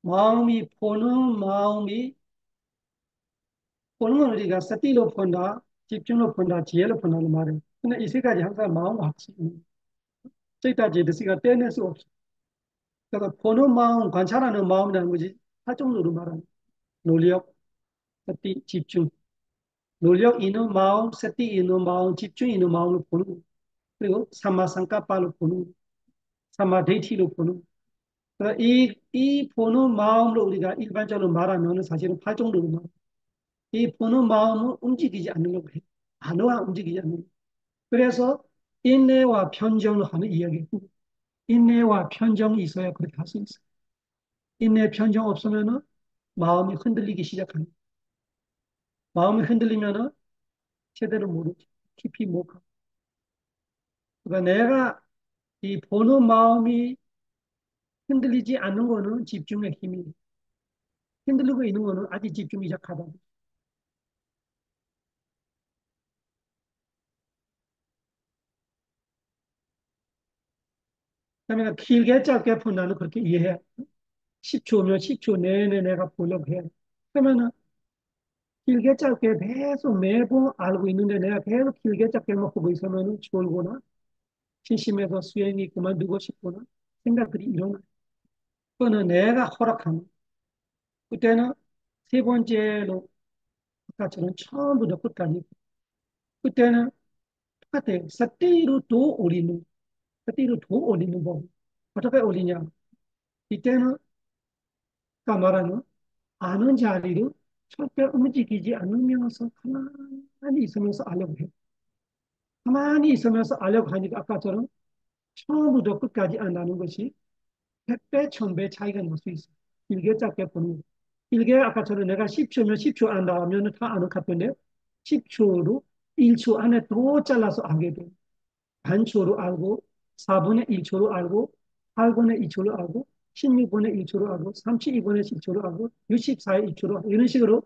마음이 보는 건 우리가 스티로 본다, 집중로 본다, 지혜로 본다는 말이에요. 근데 이 세 가지 항상 마음과 같이 있는 저기까지 떼낼 수 없어. 그러니까 보는 마음, 관찰하는 마음이라는 것이 활동으로 말하는 논리력, 스티, 집중. 논리력 있는 마음, 스티 있는 마음, 집중 있는 마음을 보는 거예요. 그리고 삼마상카파로 보는 거예요. 삼마데이티로 보는 거예요. 그러니까 이 보는 마음으로 우리가 일반적으로 말하면 사실은 팔정도로 말해요. 이 보는 마음은 움직이지 않으려고 해. 안와 움직이지 않는. 그래서 인내와 편정을 하는 이야기예요. 인내와 편정이 있어야 그렇게 할 수 있어요. 인내 편정 없으면은 마음이 흔들리기 시작합니다. 마음이 흔들리면은 제대로 모르지. 깊이 못 가. 그러니까 내가 이 보는 마음이 흔들리지 않는 거는 집중의 힘이 흔들리고 있는 거는 아직 집중이 약하다. 그러면 길게 짧게 푼다는 그렇게 이해해. 10초면 10초 내내 내가 보려고 해. 그러면은 길게 짧게 계속 매번 알고 있는데 내가 계속 길게 짧게만 보고 있으면 졸거나 심심해서 수행이 그만두고 싶거나 생각들이 일어나. 그거는 내가 허락하는. 그때는 세 번째로 아까처럼 처음부터 끝까지. 그때는 똑같아요. 삿대로 도 올리는, 삿대로 도 올리는 법. 어떻게 올리냐? 이때는 아까 말하는 아는 자리를 절대 움직이지 않으면서 가만히 있으면서 알려고 해요. 가만히 있으면서 알려고 하니까 아까처럼 처음부터 끝까지 안다는 것이 100배, 1000배 차이가 날 수 있어요. 길게 짧게 보는 거. 길게 아까처럼 내가 10초면 10초 안다 하면 다 아는 것 같은데 10초로 1초 안에 더 잘라서 알게 돼요. 반초로 알고 4분의 1초로 알고 8분의 2초로 알고 16분의 1초로 알고 32분의 10초로 알고 64의 1초로 알고 이런 식으로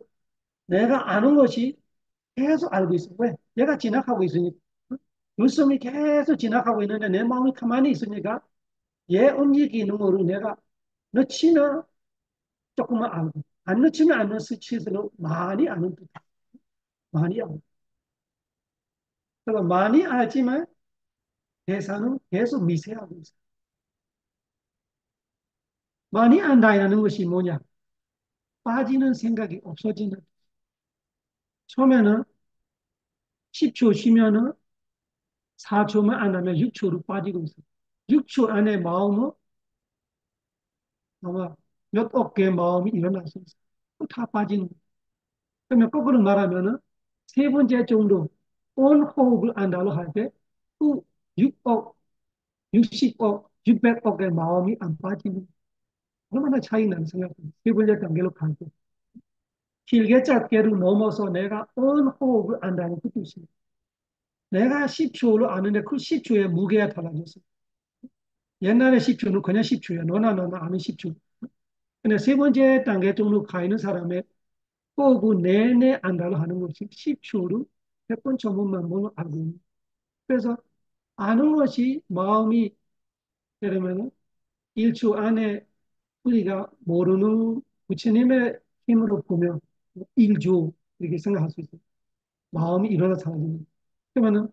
내가 아는 것이 계속 알고 있어. 왜? 얘가 지나가고 있으니까. 눈썹이 계속 지나가고 있는데 내 마음이 가만히 있으니까 얘 움직이는 거를 내가 넣치면 조금만 알고 안 넣치면 안 넣치도록 많이 아는 듯 많이 알고. 그러니까 많이 알지만 대사는 계속 미세하고 있어. 많이 안다는 것이 뭐냐? 빠지는 생각이 없어지는. 처음에는 10초 쉬면은 4초만 안 하면 6초로 빠지고 있어. 6초 안에 마음은 아마 몇억 개의 마음이 일어날 수 있어. 다 빠지는 거야. 그러면 거꾸로 말하면은 세 번째 정도 온 호흡을 안다고 할 때 그 6억 60억, 600억의 마음이 안 빠지는 얼마나 차이 나는 생각입니다. 세 번째 단계로 가고 길게 짧게를 넘어서 내가 어느 호흡을 안다는 그 뜻입니다. 내가 10초로 아는데 그 10초의 무게가 달라졌어요. 옛날에 10초는 그냥 10초야. 너나 아는 10초. 근데 세 번째 단계 정도 가 있는 사람의 호흡을 내내 안다고 하는 것이 10초로 100번, 1000번만 보면 알고 있는. 그래서 아는 것이 마음이 그러면 1초 안에 우리가 모르는 부처님의 힘으로 보면 1조 이렇게 생각할 수 있어요. 마음이 일어나 사라지는. 그러면은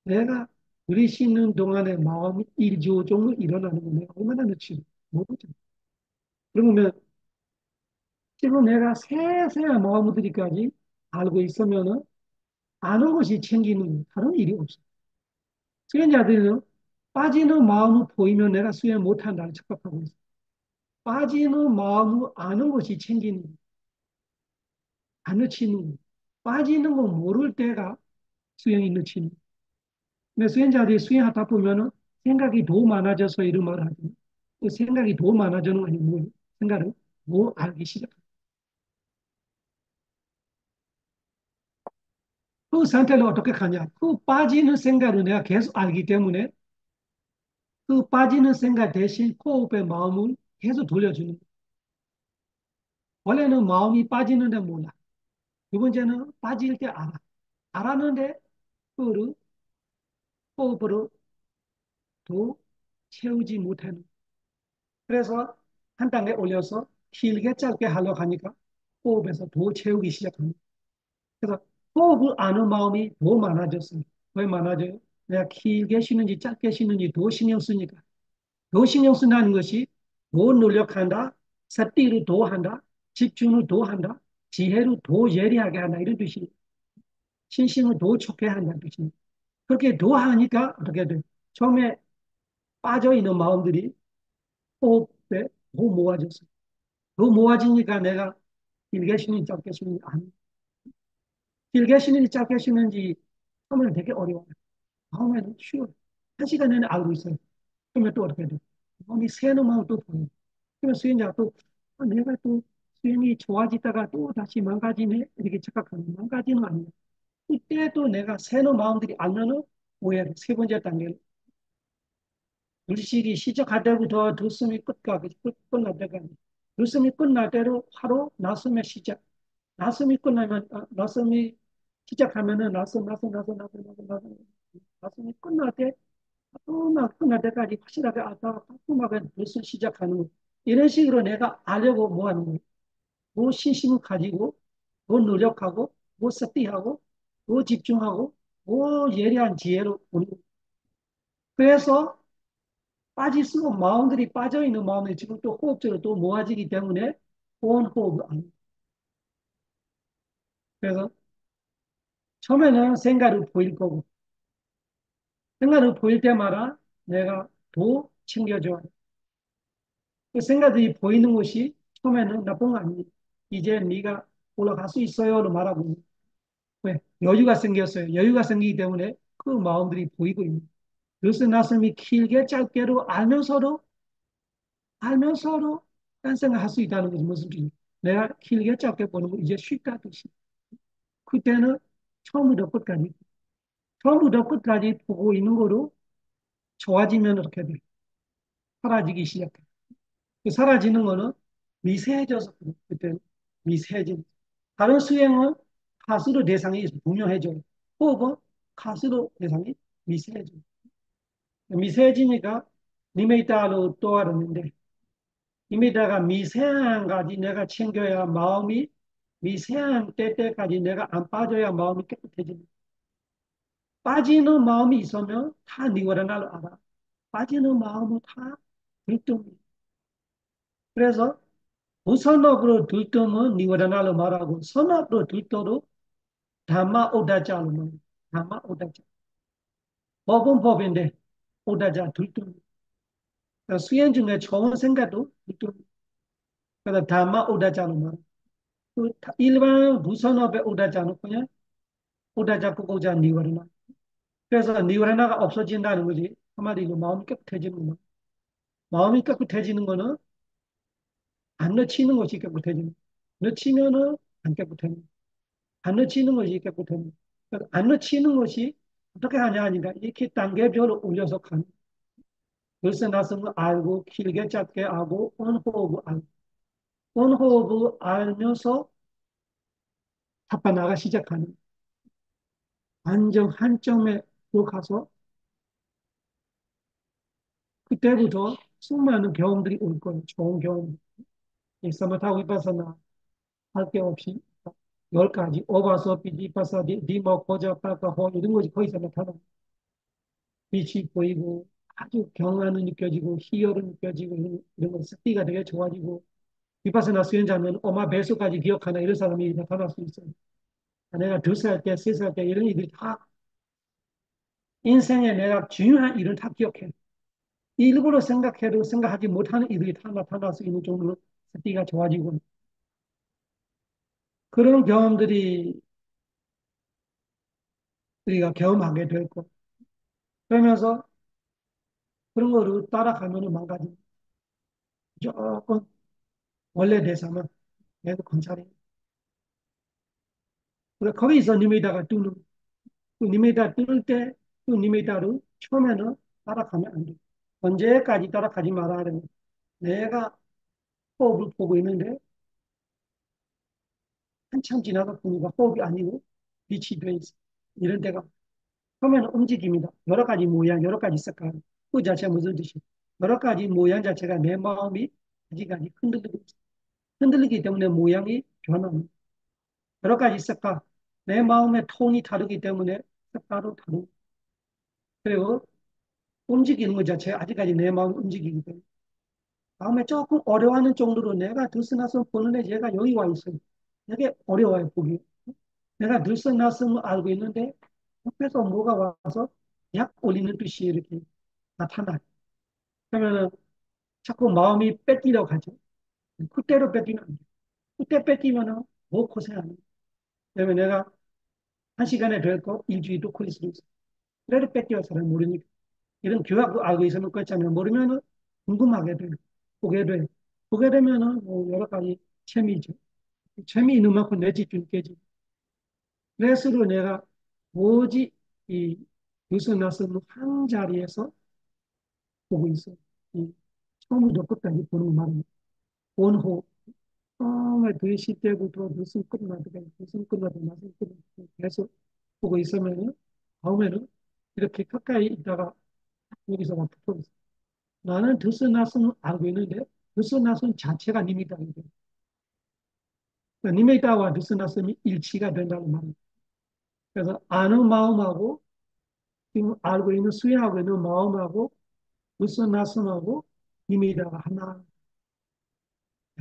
내가 우리 쉬는 동안에 마음이 1조 정도 일어나는 거 내가 얼마나 늦지 모르죠. 그러면 지금 내가 세세한 마음들이까지 알고 있으면은 아는 것이 챙기는 다른 일이 없어. 수행자들은 빠지는 마음을 보이면 내가 수행 못한다고 착각하고 있어. 빠지는 마음을 아는 것이 챙기는 거야. 안 놓치는 거야. 빠지는 거 모를 때가 수행이 놓치는 거야. 근데 수행자들이 수행하다 보면은 생각이 더 많아져서 이런 말을 하죠. 그 생각이 더 많아지는 거 아니면 뭐, 생각을 뭐 알기 시작해. 그 상태를 어떻게 가냐? 그 빠지는 생각을 내가 계속 알기 때문에 그 빠지는 생각 대신 호흡의 마음을 계속 돌려주는 거야. 원래는 마음이 빠지는데 몰라. 두 번째는 빠질 때 알아. 알았는데 그거를 호흡으로 더 채우지 못하는. 그래서 한 단계 올려서 길게 짧게 하려고 하니까 호흡에서 더 채우기 시작합니다. 그래서 호흡을 아는 마음이 더 많아졌어요. 왜 많아져요? 내가 길게 쉬는지 짧게 쉬는지 더 신경 쓰니까. 더 신경 쓴다는 것이 더 노력한다, 삿띠를 더 한다, 집중을 더 한다, 지혜를 더 예리하게 한다 이런 뜻이 신심을 더 좋게 한다는 뜻입니다. 그렇게 더 하니까 어떻게 돼요? 처음에 빠져있는 마음들이 호흡에 더 모아졌어요. 더 모아지니까 내가 길게 쉬는지 짧게 쉬는지 안 길게 쉬는지 짧게 쉬는지 처음에는 되게 어려워요. 다음에는 쉬워요. 한 시간 내내 알고 있어요. 그러면 또 어떻게 돼요? 마음이 새는 마음 또 보여요. 그러면 수행자가 또 내가 또 수행이 좋아지다가 또 다시 망가지네 이렇게 착각하는 망가지는 아니에요. 그때 또 내가 새는 마음들이 알면은 뭐야 세 번째 단계는 물질이 시작할 때부터 들숨이 끝날 때까지 들숨이 끝날 때로 하루 나숨의 시작 나숨이 끝나면 나숨이 시작하면은 나숨이 끝날 때 조금만 끝날 때까지 확실하게 알다가 깔끔하게 들숨 시작하는 거 이런 식으로 내가 알려고 뭐 하는 거예요 뭐 신심을 가지고 뭐 노력하고 뭐 스티하고 뭐 집중하고 뭐 예리한 지혜로 보는 거예요. 그래서 빠질수록 마음들이 빠져있는 마음이 지금 또 호흡적으로 또 모아지기 때문에 호흡을 안 해요. 그래서 처음에는 생각을 보일 거고 생각을 보일 때마다 내가 더 챙겨줘야 돼. 그 생각이 보이는 것이 처음에는 나쁜 거 아니에요. 이제 네가 올라갈 수 있어요로 말하고 있는. 왜? 여유가 생겼어요. 여유가 생기기 때문에 그 마음들이 보이고 있는. 그래서 나름이 길게 짧게로 알면서도 딴 생각할 수 있다는 것이 무슨 뜻이에요? 내가 길게 짧게 보는 거 이제 쉽다 뜻이. 그때는 처음부터 끝까지 처음부터 끝까지 보고 있는 거로 좋아지면 어떻게 돼? 사라지기 시작해. 그 사라지는 거는 미세해져서 그래. 그때는 미세해진. 다른 수행은 가스로 대상이 분명해져요. 호흡은 가스로 대상이 미세해져요. 미세해지니까 니메이터로 또 하는데 이미다가 미세한 가지 내가 챙겨야 마음이 미세한 때까지 내가 안 빠져야 마음이 깨끗해집니다. 빠지는 마음이 있으면 다 니워라나를 알아. 빠지는 마음은 다 들뜸이에요. 그래서 무선업으로 들뜸은 니워라나를 말하고 선업으로 들떠도 담마 오다자로 말해요. 담마 오다자. 법은 법인데 오다자 들뜸. 그러니까 수행 중에 좋은 생각도 들뜸. 그래서 담마 오다자로 말해요. 그 일반 무선업의 오다자는 그냥 오다자 꾸고자 니워라나. 그래서 니워라나가 없어진다는 거지. 한마디로 마음이 깨끗해지는 거. 마음이 깨끗해지는 거는 안 놓치는 것이 깨끗해지는 거. 놓치면은 안 깨끗해지는 거. 안 놓치는 것이 깨끗해지는 거. 그러니까 안 놓치는 것이 어떻게 하냐 하니까 이렇게 단계별로 올려서 가는 글쎄 나서는 알고 길게 짧게 알고 온호흡을 알고 온호흡을 알면서 답변나가 시작하는 안정 한 점에 또 가서 그때부터 수많은 경험들이 올 거예요. 좋은 경험. 이 사마타 위파사나 할 게 없이 10가지 오바서 비디파사 디모 고자 파파 호 이런 것이 거기서 나타나 빛이 보이고 아주 경안이 느껴지고 희열이 느껴지고 이런 거 스피가 되게 좋아지고 위파사나 수행자는 오마 배수까지 기억하나 이런 사람이 나타날 수 있어요. 내가 2살 때, 3살 때 이런 일들이 다 인생에 내가 중요한 일을 다 기억해. 일부러 생각해도 생각하지 못하는 일이 다 나타날 수 있는 정도로 스피가 좋아지고 그런 경험들이 우리가 경험하게 될 거. 그러면서 그런 거를 따라가면은 망가지. 조금 원래 대사는 계속 관찰해. 그래 거기서 니미다가 뚫는 그 니미다 뚫을 때 그 니미다를 처음에는 따라가면 안 돼. 언제까지 따라가지 말아야 되는 내가 호흡을 보고 있는데 한참 지나서 보니까 호흡이 아니고 빛이 돼 있어. 이런 때가 처음에는 움직입니다. 여러 가지 모양, 여러 가지 색깔. 그 자체가 무슨 뜻이에요? 여러 가지 모양 자체가 내 마음이 아직까지 흔들리고 있어. 흔들리기 때문에 모양이 변합니다. 여러 가지 색깔. 내 마음의 톤이 다르기 때문에 색깔도 다르고. 그리고 움직이는 것 자체가 아직까지 내 마음이 움직이기 때문에. 마음에 조금 어려워하는 정도로 내가 들떠나서 보는데 얘가 여기 와 있어요. 되게 어려워요, 보기. 내가 들떠났음을 알고 있는데 옆에서 뭐가 와서 약 올리는 듯이 이렇게 나타나요. 그러면은 자꾸 마음이 뺏기려고 하죠. 그때로 뺏기면 안 돼. 그때 뺏기면은 뭐 고생 안 해. 왜냐면 내가 한 시간에 될 거 일주일도 걸릴 수도 있어. 그래도 뺏겨서 사람 모르니까. 이런 교학을 알고 있으면 그렇잖아요. 모르면은 궁금하게 돼. 보게 돼. 보게 되면은 뭐 여러 가지 재미있죠. 재미있는 만큼 내 집중이 깨지. 그래서로 내가 오직 이 유서 나서는 한 자리에서 보고 있어. 이 처음부터 끝까지 보는 말은 원호. 처음에 드실 때부터 무슨 끝나든 무슨 끝나든 무슨 끝나든 계속 보고 있으면은 다음에는 이렇게 가까이 있다가 여기서 막 붙어 있어. 나는 드스낫은 알고 있는데 드스낫은 자체가 니미다거든. 니미다와 드스낫은 일치가 된다는 말이에요. 그래서 아는 마음하고 지금 알고 있는 수행하고 있는 마음하고 드스낫은하고 니미다가 하나.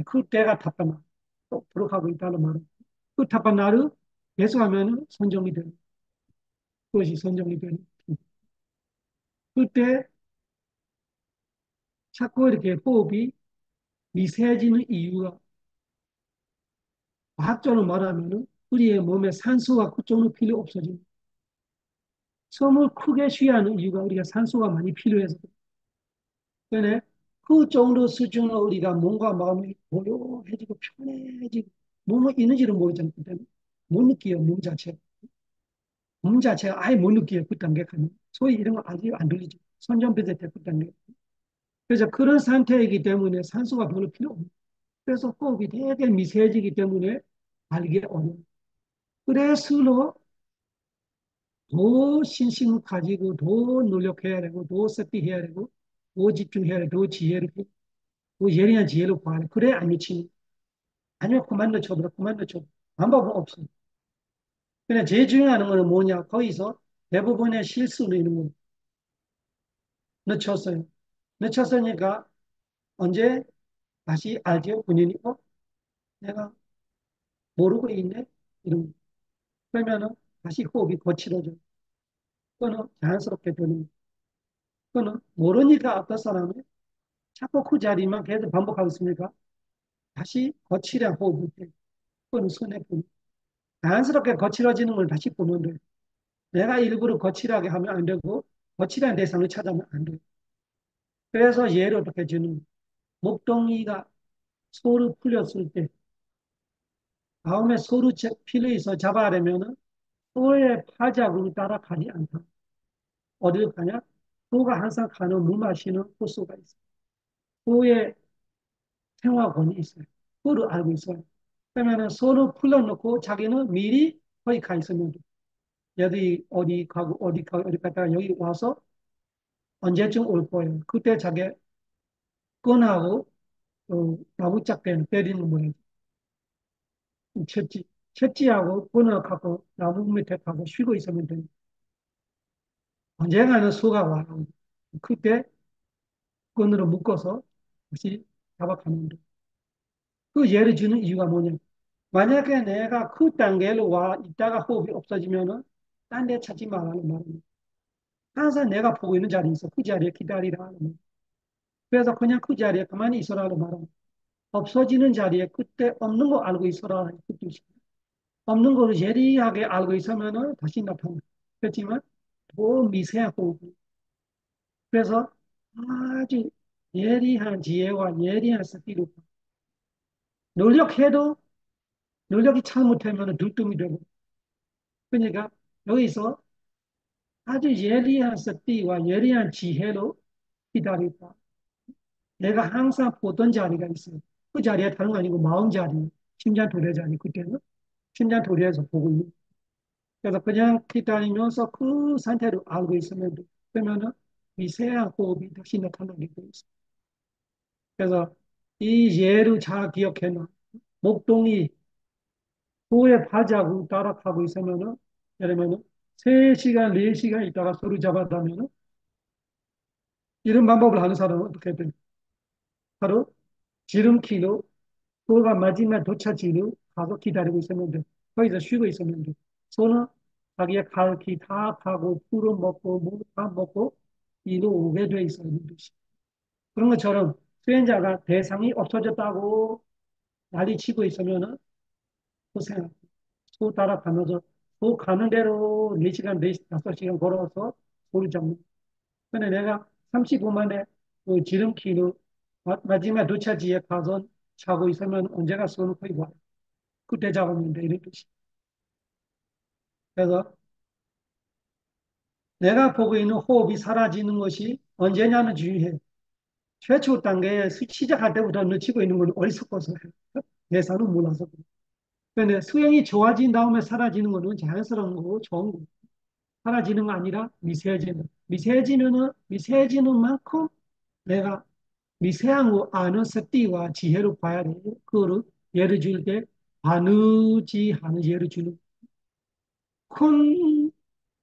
그 때가 답답나. 또 부족하고 있다는 말은. 그 답답나를 계속하면 선정이 되는. 그것이 선정이 되는. 그때 자꾸 이렇게 호흡이 미세해지는 이유가 과학적으로 말하면은 우리의 몸에 산소가 그쪽으로 필요 없어지는. 숨을 크게 쉬어야 하는 이유가 우리가 산소가 많이 필요해서. 그러네. 그 정도 수준으로 우리가 몸과 마음이 고요해지고 편해지고 몸은 있는지를 모르잖아요. 그때는. 못 느껴요, 몸 자체. 몸 자체가 아예 못 느껴요, 그 단계까지. 소위 이런 거 아직 안 들리죠. 선전배제 때그 단계. 그래서 그런 상태이기 때문에 산소가 별로 필요 없어요. 그래서 호흡이 되게 미세해지기 때문에 알기 어려워요. 그래서 더 신심을 가지고 더 노력해야 되고 더 세팅해야 되고 더 집중해야 되고 더 지혜를 더 예리한 지혜를 구하야 돼. 그래 안 미치니 아니면 그만 놓쳐버려 그만 놓쳐 방법은 없어. 그냥 제일 중요한 거는 뭐냐 거기서 대부분의 실수는 있는 거예요. 놓쳤어요. 놓쳤으니까 언제 다시 알죠 본인이 내가 모르고 있네 이런 거. 그러면은 다시 호흡이 거칠어져. 그거는 자연스럽게 되는 거는 모르니까 어떤 사람은 자꾸 그 자리만 계속 반복하고 있으니까 다시 거칠한 호흡을 해. 그건 손해뿐. 자연스럽게 거칠어지는 걸 다시 보면 돼. 내가 일부러 거칠하게 하면 안 되고 거칠한 대상을 찾으면 안 돼요. 그래서 예를 어떻게 주는 목동이가 소를 풀렸을 때 다음에 소를 필요해서 잡아내면은 소의 파자국을 따라가지 않다. 어디를 가냐? 소가 항상 가는 물 마시는 호수가 있어요. 소의 생화권이 있어요. 소를 알고 있어요. 그러면은 소를 풀어놓고 자기는 미리 거기 가 있으면 돼. 여기 어디 가고 어디 갔다가 여기 와서 언제쯤 올 거예요. 그때 자기 끈하고 나무짝대는 때리는 거예요. 쳤지. 쳤지하고 끈을 갖고 나무 밑에 가고 쉬고 있으면 돼. 언젠가는 소가 와요. 그때 끈으로 묶어서 다시 잡아가는 거. 그 예를 주는 이유가 뭐냐? 만약에 내가 그 단계로 와 있다가 호흡이 없어지면은 딴 데 찾지 말라는 말이에요. 항상 내가 보고 있는 자리에 있어. 그 자리에 기다리라는 말이에요. 그래서 그냥 그 자리에 가만히 있어라는 말은 없어지는 자리에 그때 없는 거 알고 있어라. 그 뜻이에요. 없는 거를 예리하게 알고 있으면은 다시 나타나. 그렇지만 더 미세한 호흡. 그래서 아주 예리한 지혜와 예리한 스피로 노력해도 노력이 잘못하면 들뜸이 되고 그러니까 여기서 아주 예리한 스피와 예리한 지혜로 기다리다. 내가 항상 보던 자리가 있어요. 그 자리에 다른 거 아니고 마음 자리, 심장 도래 자리 그때는 심장 도래에서 보고 있는. 그래서 그냥 기다리면서 그 상태를 알고 있으면 돼. 그러면은 미세한 호흡이 다시 나타나게 돼 있어. 그래서 이 예를 잘 기억해놔. 목동이 소의 발자국 따라가고 있으면은, 예를 들면 3시간, 4시간 있다가 소를 잡았다면은, 이런 방법을 하는 사람은 어떻게 돼? 바로 지름길로 소가 마지막 도착지로 가서 기다리고 있으면 돼. 거기서 쉬고 있으면 돼. 소는 자기의 갈 길 다 가고, 풀을 먹고, 물 다 먹고, 이로 오게 돼 있어요. 그런 것처럼 수행자가 대상이 없어졌다고 난리치고 있으면은, 고생 소 따라가면서 소 가는 대로 4시간, 5시간 걸어서 소를 잡는. 근데 내가 35만에 그 지름길로 마지막 도착지에 가서 자고 있으면 언제가 소는 거의 와. 그때 잡으면 돼. 이런 뜻이. 그래서 내가 보고 있는 호흡이 사라지는 것이 언제냐는 중요해. 최초 단계에 시작할 때부터 놓치고 있는 건 어리석어서 해. 대사는 몰라서. 그래. 근데 수행이 좋아진 다음에 사라지는 거는 자연스러운 거고 좋은 거고. 사라지는 거 아니라 미세해지는. 미세해지는 만큼 내가 미세한 거 아는 습기와 지혜로 봐야 돼. 그거를 예를 줄 때 바느지하는 예를 주는 큰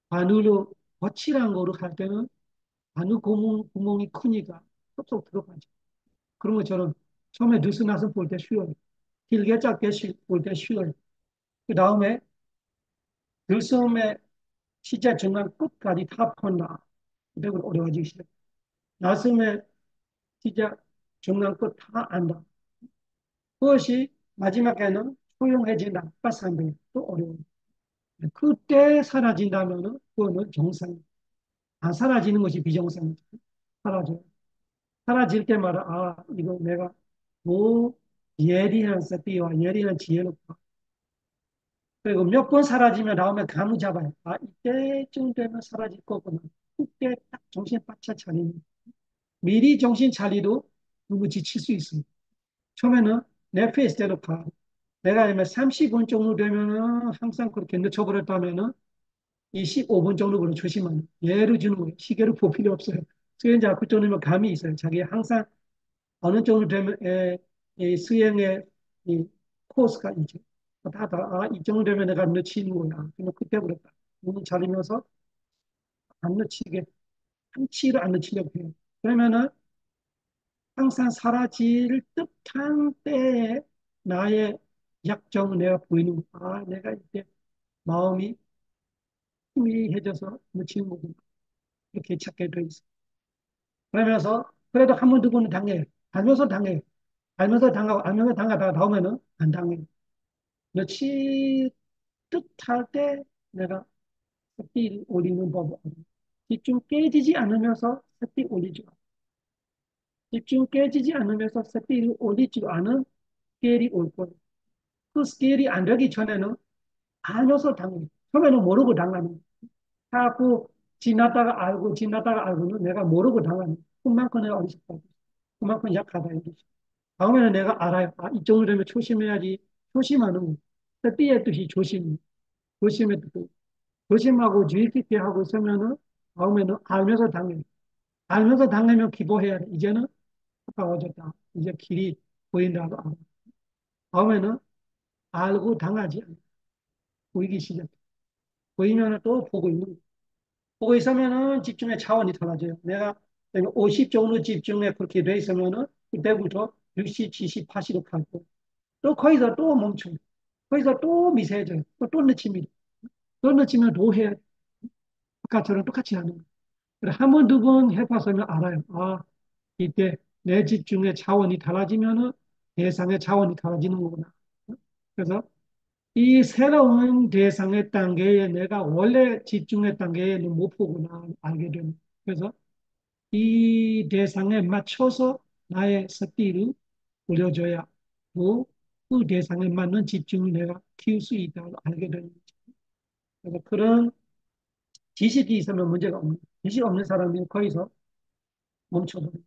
바늘로 거칠한 거로 할 때는 바늘 구멍이 크니까 쏙쏙 들어가죠. 그런 것처럼 처음에 느슨나서 볼 때 쉬워요. 길게 짧게 볼 때 쉬워요. 그 다음에 들숨의 시작 중간 끝까지 다 펀다. 그리고 어려워지기 시작. 나중에 시작 중간 끝 다 안다. 그것이 마지막에는 조용해진다. 빠삭한데 또 어려워요. 그때 사라진다면은 그거는 정상. 안 사라지는 것이 비정상이죠. 사라져요. 사라질 때마다 이거 내가 뭐 예리한 서비와 예리한 지혜로 봐. 그리고 몇 번 사라지면 다음에 감을 잡아요. 이때쯤 되면 사라질 거구나. 그때 딱 정신 바짝 차리는. 미리 정신 차리도 누구 지칠 수 있어요. 처음에는 내 페이스대로 가. 내가 아니면 30분 정도 되면은 항상 그렇게 늦춰버렸다면은 25분 정도로 조심하는. 예를 주는 거예요. 시계를 볼 필요 없어요. 수행자 그 정도면 감이 있어요. 자기 항상 어느 정도 되면 이 수행의 이 코스가 이제 이 정도 되면 내가 놓치는 거야. 그러면 그때 그랬다. 눈을 차리면서 안 놓치게 한치를 안 놓치려고 해요. 그러면은 항상 사라질 듯한 때에 나의 약점을 내가 보이는 거. 내가 이때 마음이 희미해져서 놓치는 거구나. 이렇게 찾게 돼 있어. 그러면서 그래도 한 번, 두 번은 당해. 알면서 당해. 알면서 당하고 알면서 당하다가 나오면은 안 당해. 놓칠 듯할 때 내가 띠를 올리는 법을 알아. 집중 깨지지 않으면서 셋이 올리죠. 집중 깨지지 않으면서 셋이 올리지 않은 스케일이 올 거예요. 그 스케일이 안 되기 전에는 알면서 당해요. 처음에는 모르고 당하는. 자꾸 지나다가 알고 지나다가 알고는 내가 모르고 당하는. 그만큼 내가 어리석다. 그만큼 약하다. 이거지. 다음에는 내가 알아요. 아, 이 정도 되면 조심해야지. 조심하는 거. 띠의 뜻이 조심. 조심의 뜻. 조심하고 주의 깊게 하고 있으면은 다음에는 알면서 당해. 알면서 당하면 기도해야 돼. 이제는 가까워졌다. 이제 길이 보인다고 알아. 다음에는 알고 당하지 않아. 보이기 시작해. 보이면은 또 보고 있는 거. 보고 있으면은 집중의 차원이 달라져요. 내가 50 정도 집중에 그렇게 돼 있으면은 그때부터 60, 70, 80로 가고 또 거기서 또 멈춰. 거기서 또 미세해져요. 또 늦춥니다. 또 늦추면 또 해. 아까처럼 똑같이 하는 거예요. 그래, 한 번, 두 번 해봤으면 알아요. 아, 이때 내 집중의 차원이 달라지면은 대상의 차원이 달라지는 거구나. 그래서 이 새로운 대상의 단계에 내가 원래 집중의 단계에는 못 보구나 알게 되는. 그래서 이 대상에 맞춰서 나의 스피를 올려줘야 그 대상에 맞는 집중을 내가 키울 수 있다고 알게 되는 거죠. 그래서 그런 지식이 있으면 문제가 없는, 지식 없는 사람이 거기서 멈춰버려요.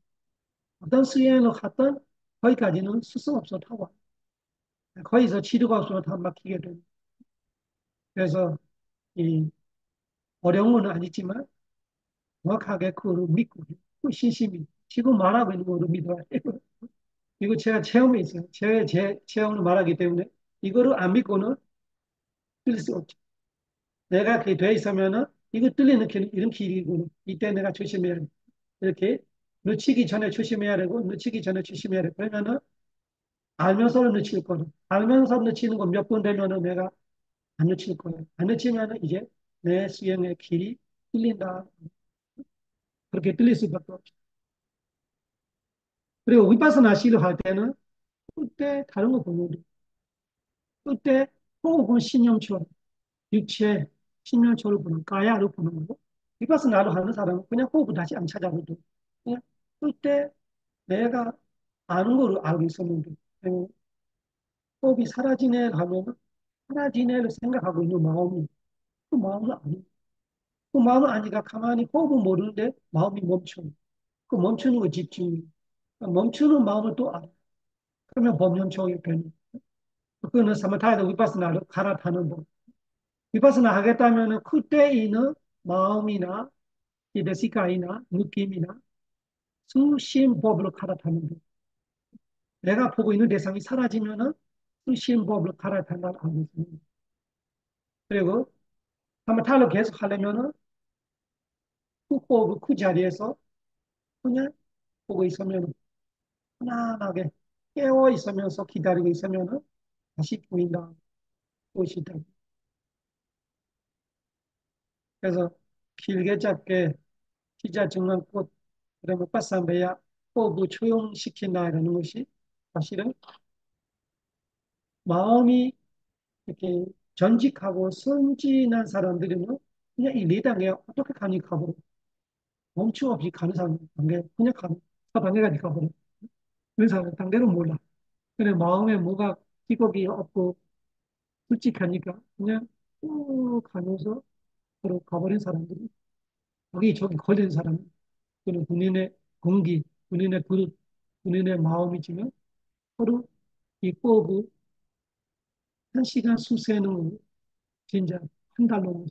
어떤 수행을 하든 거기까지는 스승 없어 타고 거기서 치료가 없으면 다 막히게 됩니다. 그래서 이 어려운 건 아니지만 정확하게 그거를 믿고 그 신심이 지금 말하고 있는 거를 믿어야 돼요. 이거 제가 체험에 있어요. 제 체험을 말하기 때문에 이거를 안 믿고는 틀릴 수 없죠. 내가 그게 돼 있으면은 이거 뚫리는 길은 이런 길이고 이때 내가 조심해야 돼. 이렇게 놓치기 전에 조심해야 되고 놓치기 전에 조심해야 돼. 그러면은 알면서는 놓칠 거고 알면서 놓치는 거 몇 번 되면은 내가 안 놓칠 거예요. 안 놓치면은 이제 내 수행의 길이 뚫린다. 그렇게 뚫릴 수밖에 없죠. 그리고 위파스나 시를 할 때는 그때 다른 거 보면 돼. 그때 호흡은 신념처럼 육체 신념처럼 보는 가야로 보는 거고 위파스나로 하는 사람은 그냥 호흡을 다시 안 찾아보고 그냥 그때 내가 아는 거를 알고 있었는데 호흡이 사라지네 하면 사라지네를 생각하고 있는 마음이 그 마음은 아니에요. 그 마음은 아니가 가만히 호흡은 모르는데 마음이 멈춰. 그 멈추는 거 집중이. 멈추는 마음을 또 알아. 그러면 범념초학이 되는. 그거는 사마타에서 위파스나로 갈아타는 법. 위파스나 하겠다면은 그때 있는 마음이나 이데시카이나 느낌이나 수심법으로 갈아타는 법. 내가 보고 있는 대상이 사라지면은 수심법으로 갈아탄다는 알고 있습니다. 그리고 사마타를 계속 하려면은 그 자리에서 그냥 보고 있으면 편안하게 깨어 있으면서 기다리고 있으면은 다시 보인다. 것이다. 그래서 길게 짧게 기자 증언꽃 그러면 빠삼배야 호흡을 초용시킨다라는 것이 사실은 마음이 이렇게 전직하고 순진한 사람들은 그냥 이 네 단계 어떻게 가니 가버려 멈춤 없이 가는 사람 단계 그냥 가는 사단계까지 가버려 그런 사람 단계는 몰라 그래 마음에 뭐가 기복이 없고 솔직하니까 그냥 쭉 가면서 바로 가버린 사람들이 여기 저기 걸린 사람 그는 본인의 공기, 본인의 그릇, 본인의 마음이지만 서로 이 호흡을 한 시간 수세는 진짜 한 달로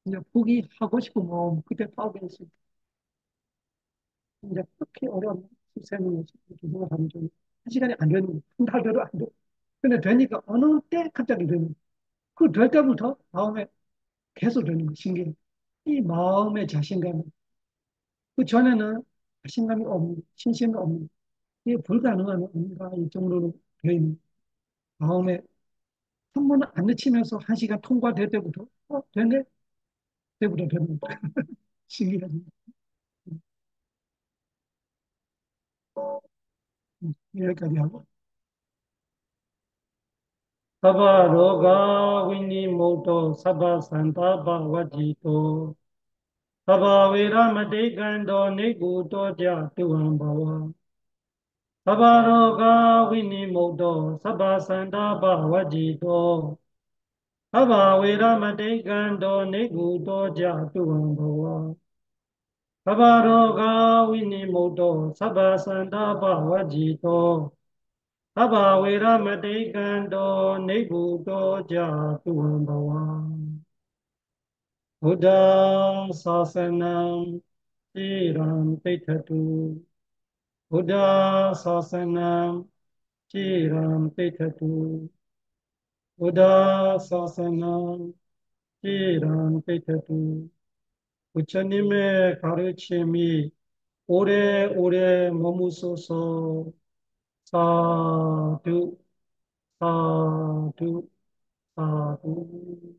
그냥 포기하고 싶은 마음 그때 파악했을 때 진짜 그렇게 어려운 수세는 것이 이렇게 생각하면 좀 한 시간이 안 되는 한 달대로 안 돼. 근데 되니까 어느 때 갑자기 되는 그 될 때부터 마음에 계속 되는 거 신기해. 이 마음의 자신감 그 전에는 자신감이 없는 신심이 없는 이게 불가능한 뭔가 이 정도로 되어 있는 마음에 한 번은 안 놓치면서 한 시간 통과될 때부터, 됐네? 때부터 되는 거야. 신기하지. 여기까지 하고. 사바 로가 위니 모토 사바 산타바 와지토 သဗ္ဗဝေရမတိကံတောနေကုတောကြတုဝံဘဝသဗ္ဗရောဂဝိနိမုတ်တောသဗ္ဗသန္တာပဝကြိတောသဗ္ဗဝေရမတိကံတောနေကုတောကြတုဝံဘဝသဗ္ဗရောဂဝိနိမုတ်တောသဗ္ဗသန္တာပဝကြိတောသဗ္ဗဝေရမတိကံတောနေကုတောကြတုဝံဘဝဘုဒ္ဓသာသနံဣရံပိဋ္ဌတုဘုဒ္ဓသာသနံဣရံပိဋ္ဌတုဘုဒ္ဓသာသနံဣရံပိဋ္ဌတု부처님의 가르침이 오래오래 머무소서 사두 사두 사두